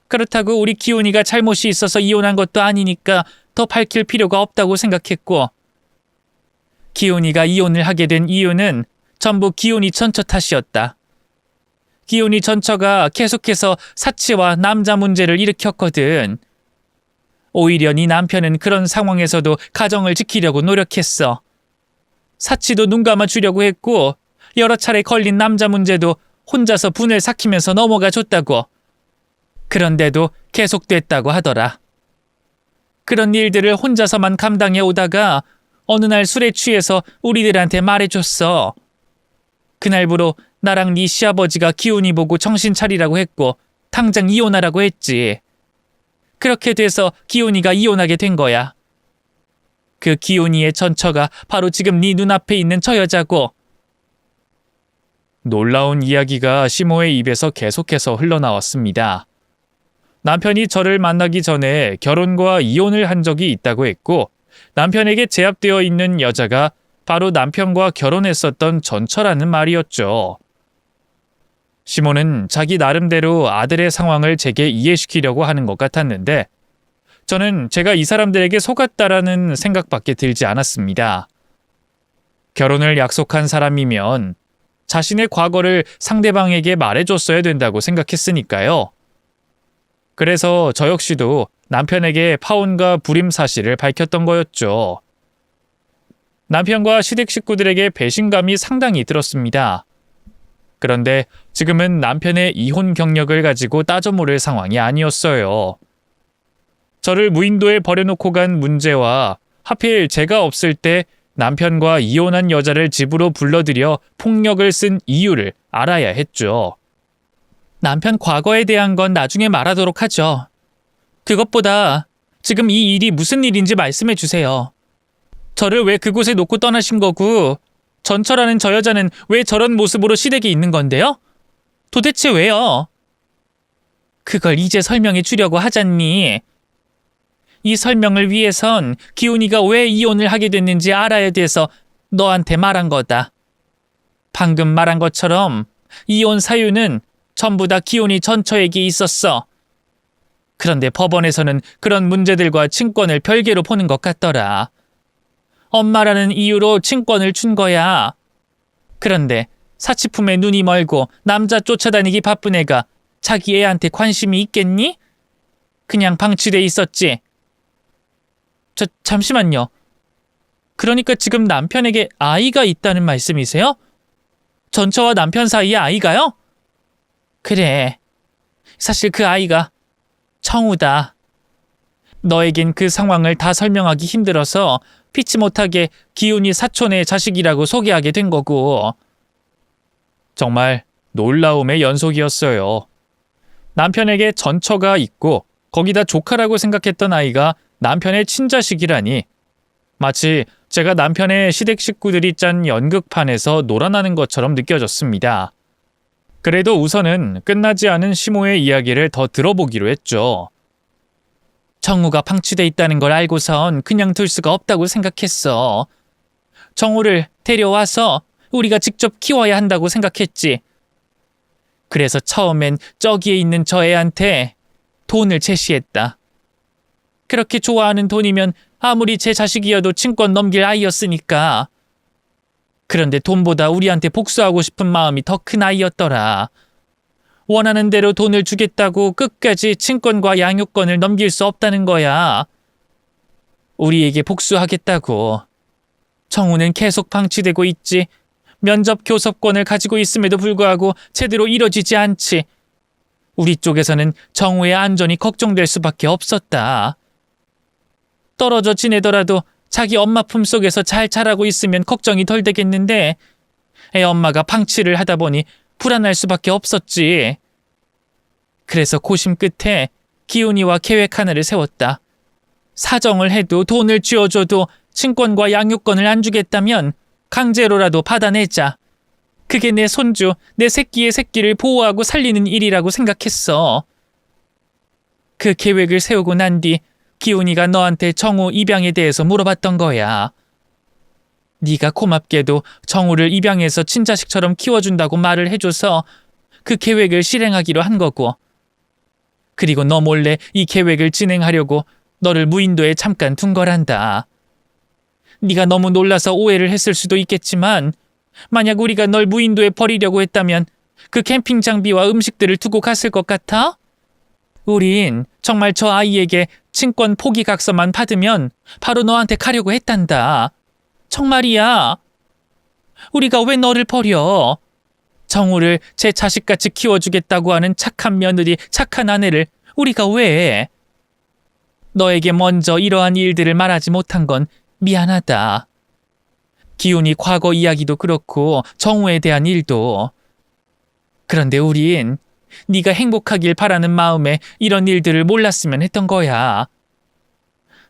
[SPEAKER 2] 그렇다고 우리 기훈이가 잘못이 있어서 이혼한 것도 아니니까 더 밝힐 필요가 없다고 생각했고 기훈이가 이혼을 하게 된 이유는 전부 기훈이 전처 탓이었다. 기훈이 전처가 계속해서 사치와 남자 문제를 일으켰거든. 오히려 네 남편은 그런 상황에서도 가정을 지키려고 노력했어. 사치도 눈 감아주려고 했고 여러 차례 걸린 남자 문제도 혼자서 분을 삭히면서 넘어가 줬다고. 그런데도 계속됐다고 하더라. 그런 일들을 혼자서만 감당해 오다가 어느 날 술에 취해서 우리들한테 말해줬어. 그날부로 나랑 네 시아버지가 기훈이 보고 정신 차리라고 했고 당장 이혼하라고 했지. 그렇게 돼서 기훈이가 이혼하게 된 거야. 그 기훈이의 전처가 바로 지금 네 눈앞에 있는 저 여자고.
[SPEAKER 1] 놀라운 이야기가 시모의 입에서 계속해서 흘러나왔습니다. 남편이 저를 만나기 전에 결혼과 이혼을 한 적이 있다고 했고 남편에게 제압되어 있는 여자가 바로 남편과 결혼했었던 전처라는 말이었죠. 시모는 자기 나름대로 아들의 상황을 제게 이해시키려고 하는 것 같았는데 저는 제가 이 사람들에게 속았다라는 생각밖에 들지 않았습니다. 결혼을 약속한 사람이면 자신의 과거를 상대방에게 말해줬어야 된다고 생각했으니까요. 그래서 저 역시도 남편에게 파혼과 불임 사실을 밝혔던 거였죠. 남편과 시댁 식구들에게 배신감이 상당히 들었습니다. 그런데 지금은 남편의 이혼 경력을 가지고 따져 물을 상황이 아니었어요. 저를 무인도에 버려놓고 간 문제와 하필 제가 없을 때 남편과 이혼한 여자를 집으로 불러들여 폭력을 쓴 이유를 알아야 했죠.
[SPEAKER 2] 남편 과거에 대한 건 나중에 말하도록 하죠. 그것보다 지금 이 일이 무슨 일인지 말씀해 주세요. 저를 왜 그곳에 놓고 떠나신 거고 전처라는 저 여자는 왜 저런 모습으로 시댁에 있는 건데요? 도대체 왜요? 그걸 이제 설명해 주려고 하잖니. 이 설명을 위해선 기훈이가 왜 이혼을 하게 됐는지 알아야 돼서 너한테 말한 거다. 방금 말한 것처럼 이혼 사유는 전부 다 기훈이 전처에게 있었어. 그런데 법원에서는 그런 문제들과 친권을 별개로 보는 것 같더라. 엄마라는 이유로 친권을 준 거야. 그런데 사치품에 눈이 멀고 남자 쫓아다니기 바쁜 애가 자기 애한테 관심이 있겠니? 그냥 방치돼 있었지. 잠시만요. 그러니까 지금 남편에게 아이가 있다는 말씀이세요? 전처와 남편 사이에 아이가요? 그래. 사실 그 아이가 청우다. 너에겐 그 상황을 다 설명하기 힘들어서 피치 못하게 기훈이 사촌의 자식이라고 소개하게 된 거고.
[SPEAKER 1] 정말 놀라움의 연속이었어요. 남편에게 전처가 있고 거기다 조카라고 생각했던 아이가 남편의 친자식이라니. 마치 제가 남편의 시댁 식구들이 짠 연극판에서 놀아나는 것처럼 느껴졌습니다. 그래도 우선은 끝나지 않은 시모의 이야기를 더 들어보기로 했죠.
[SPEAKER 2] 정우가 방치돼 있다는 걸 알고선 그냥 둘 수가 없다고 생각했어. 정우를 데려와서 우리가 직접 키워야 한다고 생각했지. 그래서 처음엔 저기에 있는 저 애한테 돈을 제시했다. 그렇게 좋아하는 돈이면 아무리 제 자식이어도 친권 넘길 아이였으니까. 그런데 돈보다 우리한테 복수하고 싶은 마음이 더 큰 아이였더라. 원하는 대로 돈을 주겠다고 끝까지 친권과 양육권을 넘길 수 없다는 거야. 우리에게 복수하겠다고. 정우는 계속 방치되고 있지. 면접 교섭권을 가지고 있음에도 불구하고 제대로 이뤄지지 않지. 우리 쪽에서는 정우의 안전이 걱정될 수밖에 없었다. 떨어져 지내더라도 자기 엄마 품속에서 잘 자라고 있으면 걱정이 덜 되겠는데 애 엄마가 방치를 하다 보니 불안할 수밖에 없었지. 그래서 고심 끝에 기훈이와 계획 하나를 세웠다. 사정을 해도 돈을 쥐어줘도 친권과 양육권을 안 주겠다면 강제로라도 받아내자. 그게 내 손주, 내 새끼의 새끼를 보호하고 살리는 일이라고 생각했어. 그 계획을 세우고 난 뒤 기훈이가 너한테 정우 입양에 대해서 물어봤던 거야. 네가 고맙게도 정우를 입양해서 친자식처럼 키워준다고 말을 해줘서 그 계획을 실행하기로 한 거고. 그리고 너 몰래 이 계획을 진행하려고 너를 무인도에 잠깐 둔 거란다. 네가 너무 놀라서 오해를 했을 수도 있겠지만 만약 우리가 널 무인도에 버리려고 했다면 그 캠핑 장비와 음식들을 두고 갔을 것 같아? 우린 정말 저 아이에게 친권 포기 각서만 받으면 바로 너한테 가려고 했단다. 정말이야. 우리가 왜 너를 버려? 정우를 제 자식같이 키워주겠다고 하는 착한 며느리, 착한 아내를 우리가 왜? 너에게 먼저 이러한 일들을 말하지 못한 건 미안하다. 기훈이 과거 이야기도 그렇고 정우에 대한 일도. 그런데 우린 네가 행복하길 바라는 마음에 이런 일들을 몰랐으면 했던 거야.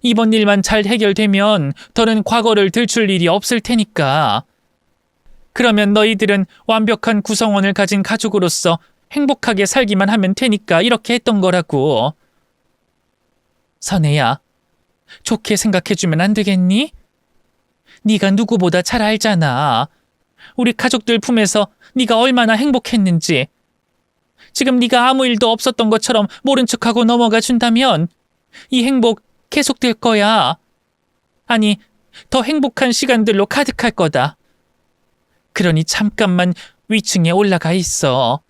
[SPEAKER 2] 이번 일만 잘 해결되면 더는 과거를 들출 일이 없을 테니까. 그러면 너희들은 완벽한 구성원을 가진 가족으로서 행복하게 살기만 하면 되니까 이렇게 했던 거라고. 선혜야, 좋게 생각해주면 안 되겠니? 네가 누구보다 잘 알잖아. 우리 가족들 품에서 네가 얼마나 행복했는지. 지금 네가 아무 일도 없었던 것처럼 모른 척하고 넘어가 준다면 이 행복 계속될 거야. 아니, 더 행복한 시간들로 가득할 거다. 그러니 잠깐만 위층에 올라가 있어.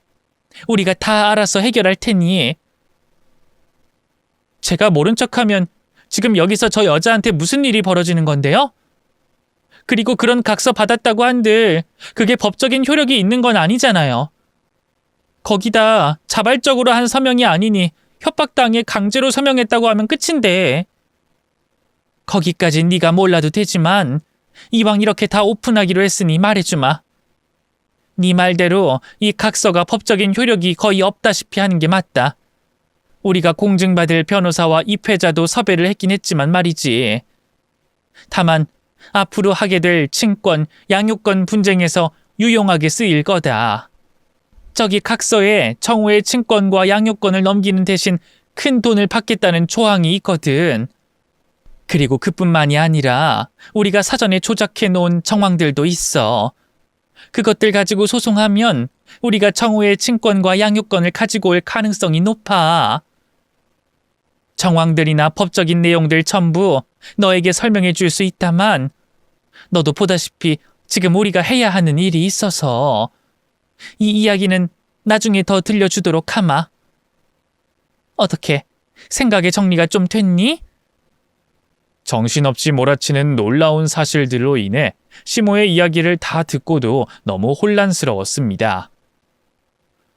[SPEAKER 2] 우리가 다 알아서 해결할 테니. 제가 모른 척하면 지금 여기서 저 여자한테 무슨 일이 벌어지는 건데요? 그리고 그런 각서 받았다고 한들 그게 법적인 효력이 있는 건 아니잖아요. 거기다 자발적으로 한 서명이 아니니 협박당해 강제로 서명했다고 하면 끝인데. 거기까진 네가 몰라도 되지만 이왕 이렇게 다 오픈하기로 했으니 말해주마. 네 말대로 이 각서가 법적인 효력이 거의 없다시피 하는 게 맞다. 우리가 공증받을 변호사와 입회자도 섭외를 했긴 했지만 말이지. 다만 앞으로 하게 될 친권, 양육권 분쟁에서 유용하게 쓰일 거다. 저기 각서에 정우의 친권과 양육권을 넘기는 대신 큰 돈을 받겠다는 조항이 있거든. 그리고 그뿐만이 아니라 우리가 사전에 조작해 놓은 정황들도 있어. 그것들 가지고 소송하면 우리가 정우의 친권과 양육권을 가지고 올 가능성이 높아. 정황들이나 법적인 내용들 전부 너에게 설명해 줄 수 있다만 너도 보다시피 지금 우리가 해야 하는 일이 있어서 이 이야기는 나중에 더 들려주도록 하마. 어떻게 생각의 정리가 좀 됐니?
[SPEAKER 1] 정신없이 몰아치는 놀라운 사실들로 인해 시모의 이야기를 다 듣고도 너무 혼란스러웠습니다.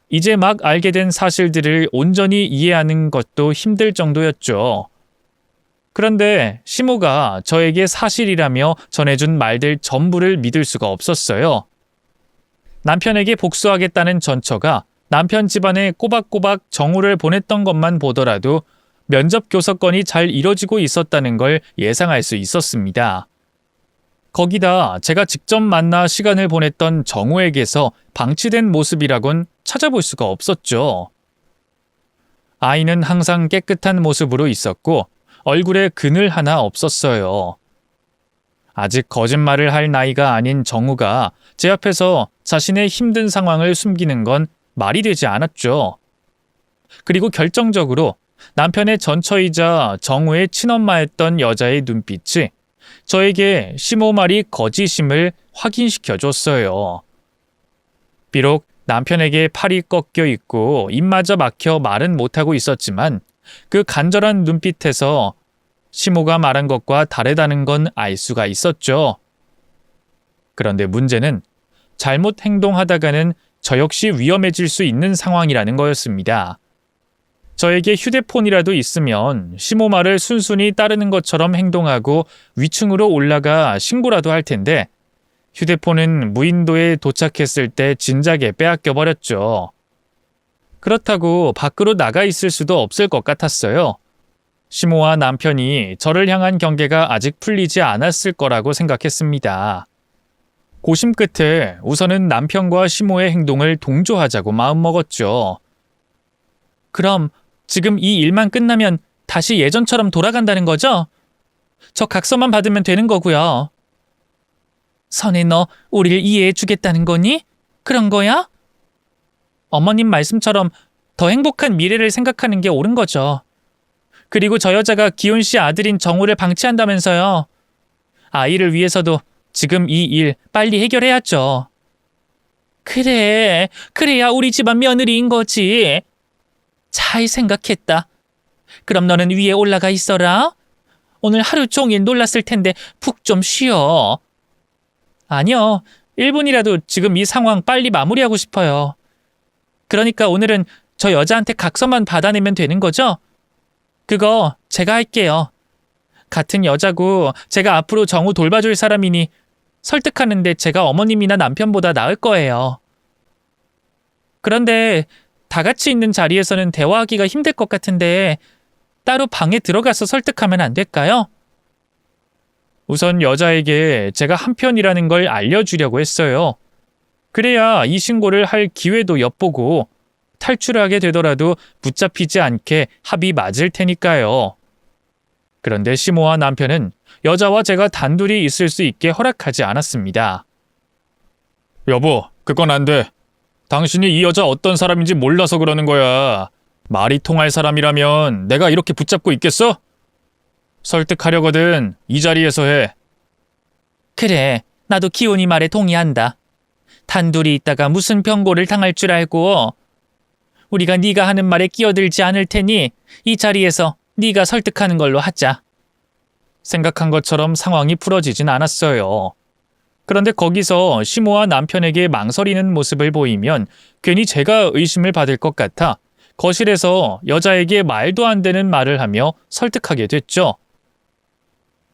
[SPEAKER 1] 이제 막 알게 된 사실들을 온전히 이해하는 것도 힘들 정도였죠. 그런데 시모가 저에게 사실이라며 전해준 말들 전부를 믿을 수가 없었어요. 남편에게 복수하겠다는 전처가 남편 집안에 꼬박꼬박 정우를 보냈던 것만 보더라도 면접 교섭건이 잘 이뤄지고 있었다는 걸 예상할 수 있었습니다. 거기다 제가 직접 만나 시간을 보냈던 정우에게서 방치된 모습이라곤 찾아볼 수가 없었죠. 아이는 항상 깨끗한 모습으로 있었고 얼굴에 그늘 하나 없었어요. 아직 거짓말을 할 나이가 아닌 정우가 제 앞에서 자신의 힘든 상황을 숨기는 건 말이 되지 않았죠. 그리고 결정적으로 남편의 전처이자 정우의 친엄마였던 여자의 눈빛이 저에게 시모 말이 거짓임을 확인시켜줬어요. 비록 남편에게 팔이 꺾여 있고 입마저 막혀 말은 못하고 있었지만 그 간절한 눈빛에서 시모가 말한 것과 다르다는 건 알 수가 있었죠. 그런데 문제는 잘못 행동하다가는 저 역시 위험해질 수 있는 상황이라는 거였습니다. 저에게 휴대폰이라도 있으면 시모 말을 순순히 따르는 것처럼 행동하고 위층으로 올라가 신고라도 할 텐데 휴대폰은 무인도에 도착했을 때 진작에 빼앗겨 버렸죠. 그렇다고 밖으로 나가 있을 수도 없을 것 같았어요. 시모와 남편이 저를 향한 경계가 아직 풀리지 않았을 거라고 생각했습니다. 고심 끝에 우선은 남편과 시모의 행동을 동조하자고 마음먹었죠.
[SPEAKER 2] 그럼 지금 이 일만 끝나면 다시 예전처럼 돌아간다는 거죠? 저 각서만 받으면 되는 거고요. 선혜, 너 우리를 이해해 주겠다는 거니? 그런 거야? 어머님 말씀처럼 더 행복한 미래를 생각하는 게 옳은 거죠. 그리고 저 여자가 기훈 씨 아들인 정우를 방치한다면서요. 아이를 위해서도 지금 이 일 빨리 해결해야죠. 그래, 그래야 우리 집안 며느리인 거지. 잘 생각했다. 그럼 너는 위에 올라가 있어라. 오늘 하루 종일 놀랐을 텐데 푹 좀 쉬어. 아니요, 1분이라도 지금 이 상황 빨리 마무리하고 싶어요. 그러니까 오늘은 저 여자한테 각서만 받아내면 되는 거죠? 그거 제가 할게요. 같은 여자고 제가 앞으로 정우 돌봐줄 사람이니 설득하는데 제가 어머님이나 남편보다 나을 거예요. 그런데 다 같이 있는 자리에서는 대화하기가 힘들 것 같은데 따로 방에 들어가서 설득하면 안 될까요? 우선 여자에게 제가 한편이라는 걸 알려주려고 했어요. 그래야 이 신고를 할 기회도 엿보고 탈출하게 되더라도 붙잡히지 않게 합이 맞을 테니까요. 그런데 시모와 남편은 여자와 제가 단둘이 있을 수 있게 허락하지 않았습니다. 여보, 그건 안 돼. 당신이 이 여자 어떤 사람인지 몰라서 그러는 거야. 말이 통할 사람이라면 내가 이렇게 붙잡고 있겠어? 설득하려거든 이 자리에서 해. 그래, 나도 기훈이 말에 동의한다. 단둘이 있다가 무슨 병고를 당할 줄 알고. 우리가 네가 하는 말에 끼어들지 않을 테니 이 자리에서 네가 설득하는 걸로 하자. 생각한 것처럼 상황이 풀어지진 않았어요. 그런데 거기서 시모와 남편에게 망설이는 모습을 보이면 괜히 제가 의심을 받을 것 같아 거실에서 여자에게 말도 안 되는 말을 하며 설득하게 됐죠.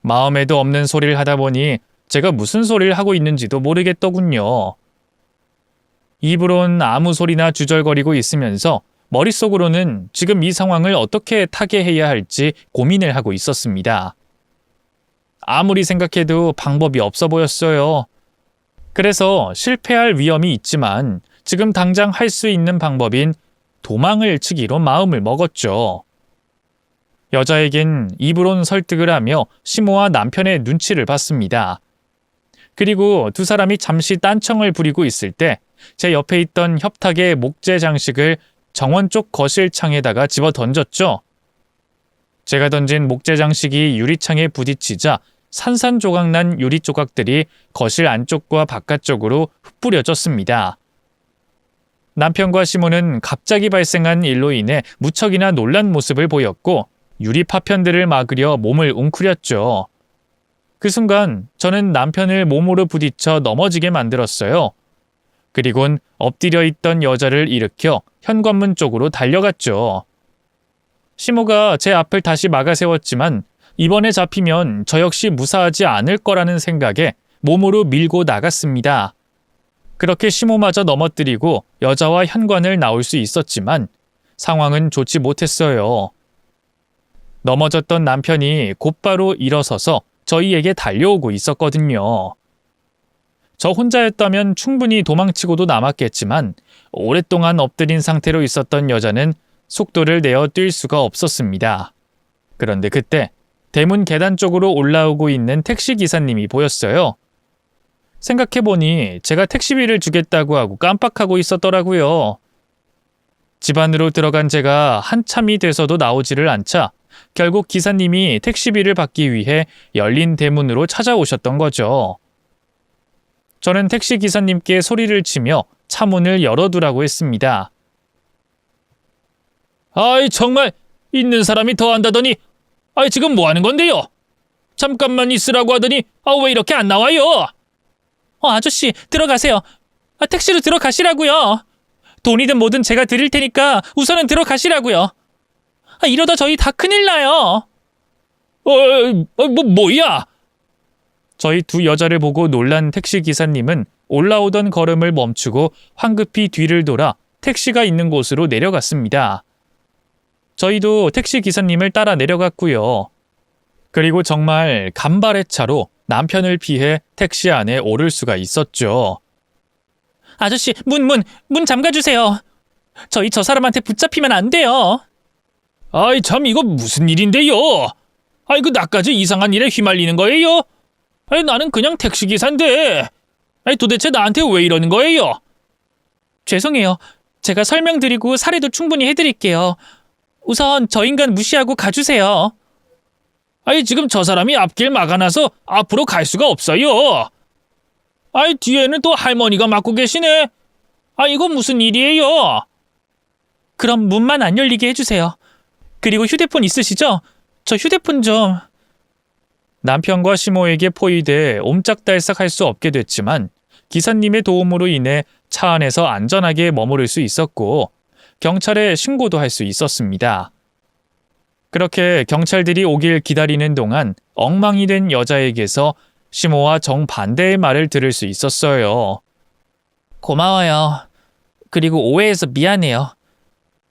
[SPEAKER 2] 마음에도 없는 소리를 하다 보니 제가 무슨 소리를 하고 있는지도 모르겠더군요. 입으론 아무 소리나 주절거리고 있으면서 머릿속으로는 지금 이 상황을 어떻게 타개해야 할지 고민을 하고 있었습니다. 아무리 생각해도 방법이 없어 보였어요. 그래서 실패할 위험이 있지만 지금 당장 할 수 있는 방법인 도망을 치기로 마음을 먹었죠. 여자에겐 입으론 설득을 하며 시모와 남편의 눈치를 봤습니다. 그리고 두 사람이 잠시 딴청을 부리고 있을 때 제 옆에 있던 협탁의 목재 장식을 정원 쪽 거실 창에다가 집어 던졌죠. 제가 던진 목재 장식이 유리창에 부딪히자 산산조각난 유리 조각들이 거실 안쪽과 바깥쪽으로 흩뿌려졌습니다. 남편과 시모는 갑자기 발생한 일로 인해 무척이나 놀란 모습을 보였고 유리 파편들을 막으려 몸을 웅크렸죠. 그 순간 저는 남편을 몸으로 부딪혀 넘어지게 만들었어요. 그리곤 엎드려 있던 여자를 일으켜 현관문 쪽으로 달려갔죠. 시모가 제 앞을 다시 막아세웠지만 이번에 잡히면 저 역시 무사하지 않을 거라는 생각에 몸으로 밀고 나갔습니다. 그렇게 시모마저 넘어뜨리고 여자와 현관을 나올 수 있었지만 상황은 좋지 못했어요. 넘어졌던 남편이 곧바로 일어서서 저희에게 달려오고 있었거든요. 저 혼자였다면 충분히 도망치고도 남았겠지만 오랫동안 엎드린 상태로 있었던 여자는 속도를 내어 뛸 수가 없었습니다. 그런데 그때 대문 계단 쪽으로 올라오고 있는 택시기사님이 보였어요. 생각해보니 제가 택시비를 주겠다고 하고 깜빡하고 있었더라고요. 집 안으로 들어간 제가 한참이 돼서도 나오지를 않자 결국 기사님이 택시비를 받기 위해 열린 대문으로 찾아오셨던 거죠. 저는 택시 기사님께 소리를 치며 차문을 열어두라고 했습니다. 아이 정말 있는 사람이 더 한다더니 아이 지금 뭐 하는 건데요? 잠깐만 있으라고 하더니 왜 이렇게 안 나와요? 아저씨 들어가세요. 택시로 들어가시라고요. 돈이든 뭐든 제가 드릴 테니까 우선은 들어가시라고요. 이러다 저희 다 큰일 나요. 뭐야?
[SPEAKER 1] 저희 두 여자를 보고 놀란 택시 기사님은 올라오던 걸음을 멈추고 황급히 뒤를 돌아 택시가 있는 곳으로 내려갔습니다. 저희도 택시 기사님을 따라 내려갔고요. 그리고 정말 간발의 차로 남편을 피해 택시 안에 오를 수가 있었죠.
[SPEAKER 2] 아저씨, 문 잠가주세요. 저희 저 사람한테 붙잡히면 안 돼요.
[SPEAKER 1] 아이 참 이거 무슨 일인데요? 아이고 나까지 이상한 일에 휘말리는 거예요? 아이 나는 그냥 택시기사인데 아이 도대체 나한테 왜 이러는 거예요?
[SPEAKER 2] 죄송해요. 제가 설명드리고 사례도 충분히 해드릴게요. 우선 저 인간 무시하고 가주세요.
[SPEAKER 1] 아이 지금 저 사람이 앞길 막아놔서 앞으로 갈 수가 없어요. 아이 뒤에는 또 할머니가 막고 계시네. 아 이거 무슨 일이에요?
[SPEAKER 2] 그럼 문만 안 열리게 해주세요. 그리고 휴대폰 있으시죠? 저 휴대폰 좀...
[SPEAKER 1] 남편과 시모에게 포위돼 옴짝달싹 할 수 없게 됐지만 기사님의 도움으로 인해 차 안에서 안전하게 머무를 수 있었고 경찰에 신고도 할 수 있었습니다. 그렇게 경찰들이 오길 기다리는 동안 엉망이 된 여자에게서 시모와 정반대의 말을 들을 수 있었어요.
[SPEAKER 2] 고마워요. 그리고 오해해서 미안해요.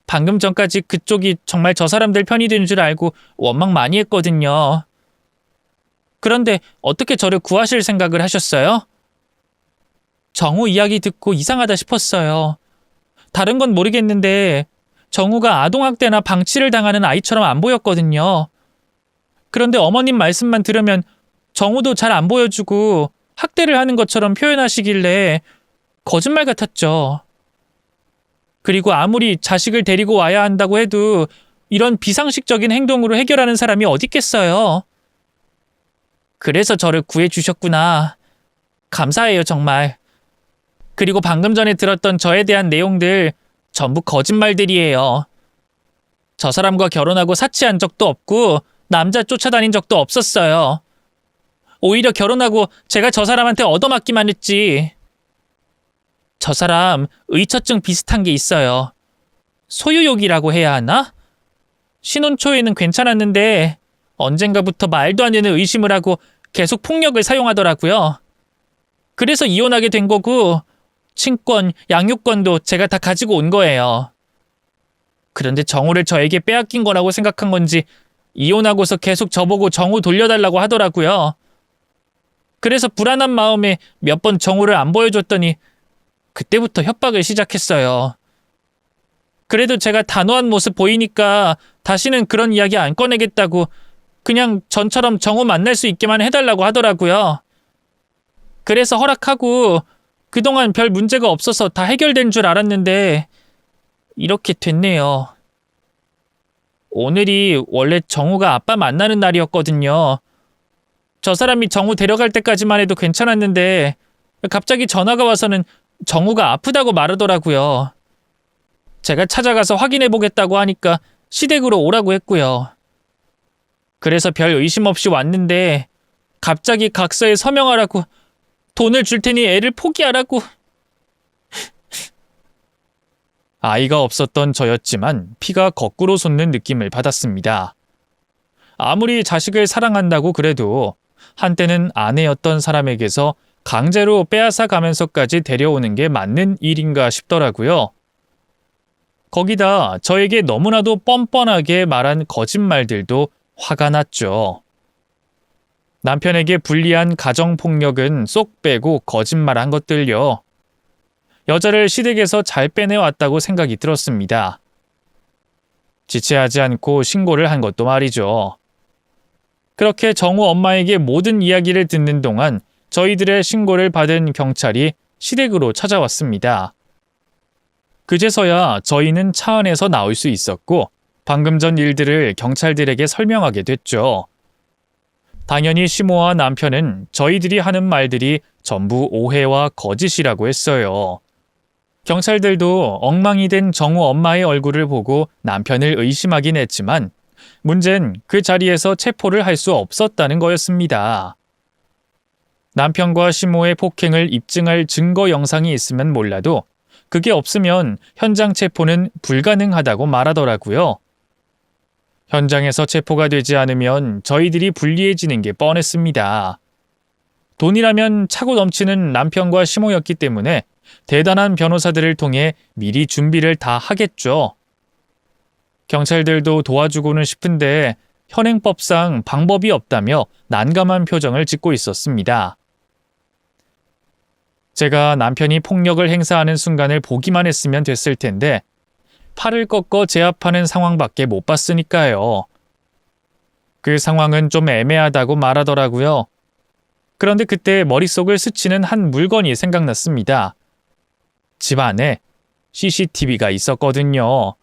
[SPEAKER 2] 방금 전까지 그쪽이 정말 저 사람들 편이 되는 줄 알고 원망 많이 했거든요. 그런데 어떻게 저를 구하실 생각을 하셨어요? 정우 이야기 듣고 이상하다 싶었어요. 다른 건 모르겠는데 정우가 아동학대나 방치를 당하는 아이처럼 안 보였거든요. 그런데 어머님 말씀만 들으면 정우도 잘 안 보여주고 학대를 하는 것처럼 표현하시길래 거짓말 같았죠. 그리고 아무리 자식을 데리고 와야 한다고 해도 이런 비상식적인 행동으로 해결하는 사람이 어디 있겠어요. 그래서 저를 구해주셨구나. 감사해요, 정말. 그리고 방금 전에 들었던 저에 대한 내용들 전부 거짓말들이에요. 저 사람과 결혼하고 사치한 적도 없고 남자 쫓아다닌 적도 없었어요. 오히려 결혼하고 제가 저 사람한테 얻어맞기만 했지. 저 사람 의처증 비슷한 게 있어요. 소유욕이라고 해야 하나? 신혼 초에는 괜찮았는데 언젠가부터 말도 안 되는 의심을 하고 계속 폭력을 사용하더라고요. 그래서 이혼하게 된 거고 친권, 양육권도 제가 다 가지고 온 거예요. 그런데 정우를 저에게 빼앗긴 거라고 생각한 건지 이혼하고서 계속 저보고 정우 돌려달라고 하더라고요. 그래서 불안한 마음에 몇 번 정우를 안 보여줬더니 그때부터 협박을 시작했어요. 그래도 제가 단호한 모습 보이니까 다시는 그런 이야기 안 꺼내겠다고 그냥 전처럼 정우 만날 수 있게만 해달라고 하더라고요. 그래서 허락하고 그동안 별 문제가 없어서 다 해결된 줄 알았는데 이렇게 됐네요. 오늘이 원래 정우가 아빠 만나는 날이었거든요. 저 사람이 정우 데려갈 때까지만 해도 괜찮았는데 갑자기 전화가 와서는 정우가 아프다고 말하더라고요. 제가 찾아가서 확인해보겠다고 하니까 시댁으로 오라고 했고요. 그래서 별 의심 없이 왔는데 갑자기 각서에 서명하라고 돈을 줄 테니 애를 포기하라고.
[SPEAKER 1] 아이가 없었던 저였지만 피가 거꾸로 솟는 느낌을 받았습니다. 아무리 자식을 사랑한다고 그래도 한때는 아내였던 사람에게서 강제로 빼앗아 가면서까지 데려오는 게 맞는 일인가 싶더라고요. 거기다 저에게 너무나도 뻔뻔하게 말한 거짓말들도 화가 났죠. 남편에게 불리한 가정폭력은 쏙 빼고 거짓말한 것들요. 여자를 시댁에서 잘 빼내왔다고 생각이 들었습니다. 지체하지 않고 신고를 한 것도 말이죠. 그렇게 정우 엄마에게 모든 이야기를 듣는 동안 저희들의 신고를 받은 경찰이 시댁으로 찾아왔습니다. 그제서야 저희는 차 안에서 나올 수 있었고 방금 전 일들을 경찰들에게 설명하게 됐죠. 당연히 시모와 남편은 저희들이 하는 말들이 전부 오해와 거짓이라고 했어요. 경찰들도 엉망이 된 정우 엄마의 얼굴을 보고 남편을 의심하긴 했지만 문제는 그 자리에서 체포를 할 수 없었다는 거였습니다. 남편과 시모의 폭행을 입증할 증거 영상이 있으면 몰라도 그게 없으면 현장 체포는 불가능하다고 말하더라고요. 현장에서 체포가 되지 않으면 저희들이 불리해지는 게 뻔했습니다. 돈이라면 차고 넘치는 남편과 시모였기 때문에 대단한 변호사들을 통해 미리 준비를 다 하겠죠. 경찰들도 도와주고는 싶은데 현행법상 방법이 없다며 난감한 표정을 짓고 있었습니다. 제가 남편이 폭력을 행사하는 순간을 보기만 했으면 됐을 텐데 팔을 꺾어 제압하는 상황밖에 못 봤으니까요. 그 상황은 좀 애매하다고 말하더라고요. 그런데 그때 머릿속을 스치는 한 물건이 생각났습니다. 집 안에 CCTV가 있었거든요.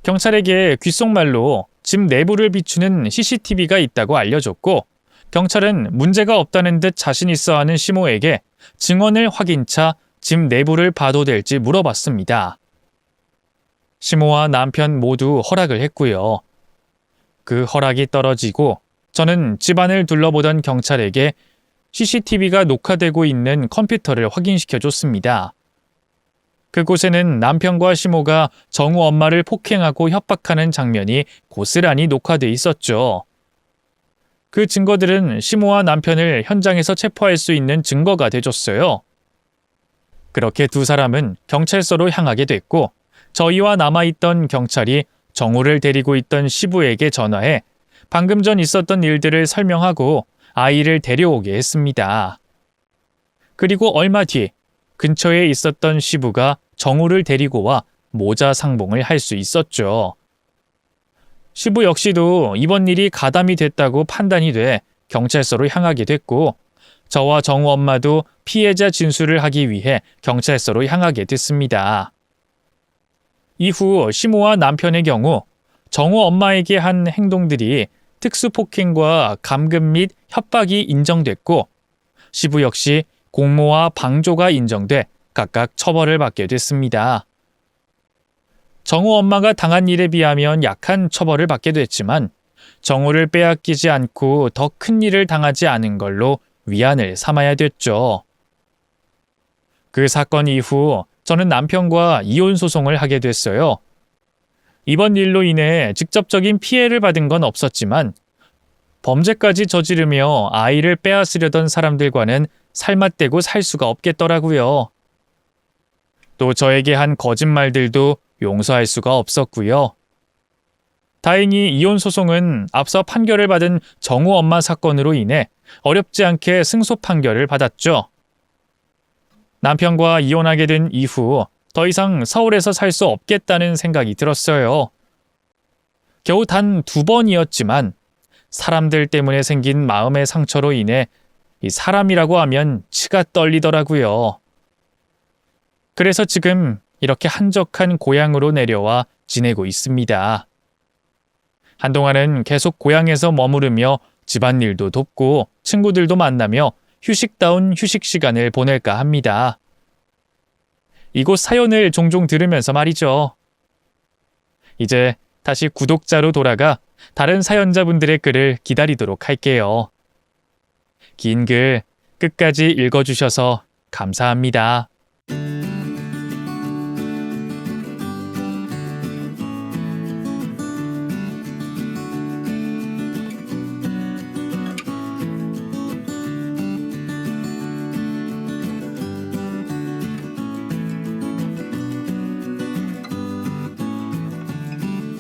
[SPEAKER 1] 경찰에게 귓속말로 집 내부를 비추는 CCTV가 있다고 알려줬고 경찰은 문제가 없다는 듯 자신 있어 하는 시모에게 증언을 확인차 집 내부를 봐도 될지 물어봤습니다. 시모와 남편 모두 허락을 했고요. 그 허락이 떨어지고 저는 집안을 둘러보던 경찰에게 CCTV가 녹화되고 있는 컴퓨터를 확인시켜줬습니다. 그곳에는 남편과 시모가 정우 엄마를 폭행하고 협박하는 장면이 고스란히 녹화돼 있었죠. 그 증거들은 시모와 남편을 현장에서 체포할 수 있는 증거가 돼줬어요. 그렇게 두 사람은 경찰서로 향하게 됐고 저희와 남아있던 경찰이 정우를 데리고 있던 시부에게 전화해 방금 전 있었던 일들을 설명하고 아이를 데려오게 했습니다. 그리고 얼마 뒤 근처에 있었던 시부가 정우를 데리고 와 모자 상봉을 할 수 있었죠. 시부 역시도 이번 일이 가담이 됐다고 판단이 돼 경찰서로 향하게 됐고 저와 정우 엄마도 피해자 진술을 하기 위해 경찰서로 향하게 됐습니다. 이후 시모와 남편의 경우 정우 엄마에게 한 행동들이 특수폭행과 감금 및 협박이 인정됐고 시부 역시 공모와 방조가 인정돼 각각 처벌을 받게 됐습니다. 정우 엄마가 당한 일에 비하면 약한 처벌을 받게 됐지만 정우를 빼앗기지 않고 더 큰 일을 당하지 않은 걸로 위안을 삼아야 됐죠. 그 사건 이후 저는 남편과 이혼 소송을 하게 됐어요. 이번 일로 인해 직접적인 피해를 받은 건 없었지만 범죄까지 저지르며 아이를 빼앗으려던 사람들과는 살맛대고 살 수가 없겠더라고요. 또 저에게 한 거짓말들도 용서할 수가 없었고요. 다행히 이혼 소송은 앞서 판결을 받은 정우 엄마 사건으로 인해 어렵지 않게 승소 판결을 받았죠. 남편과 이혼하게 된 이후 더 이상 서울에서 살 수 없겠다는 생각이 들었어요. 겨우 단 2번이었지만 사람들 때문에 생긴 마음의 상처로 인해 이 사람이라고 하면 치가 떨리더라고요. 그래서 지금 이렇게 한적한 고향으로 내려와 지내고 있습니다. 한동안은 계속 고향에서 머무르며 집안일도 돕고 친구들도 만나며 휴식다운 휴식 시간을 보낼까 합니다. 이곳 사연을 종종 들으면서 말이죠. 이제 다시 구독자로 돌아가 다른 사연자분들의 글을 기다리도록 할게요. 긴 글 끝까지 읽어주셔서 감사합니다.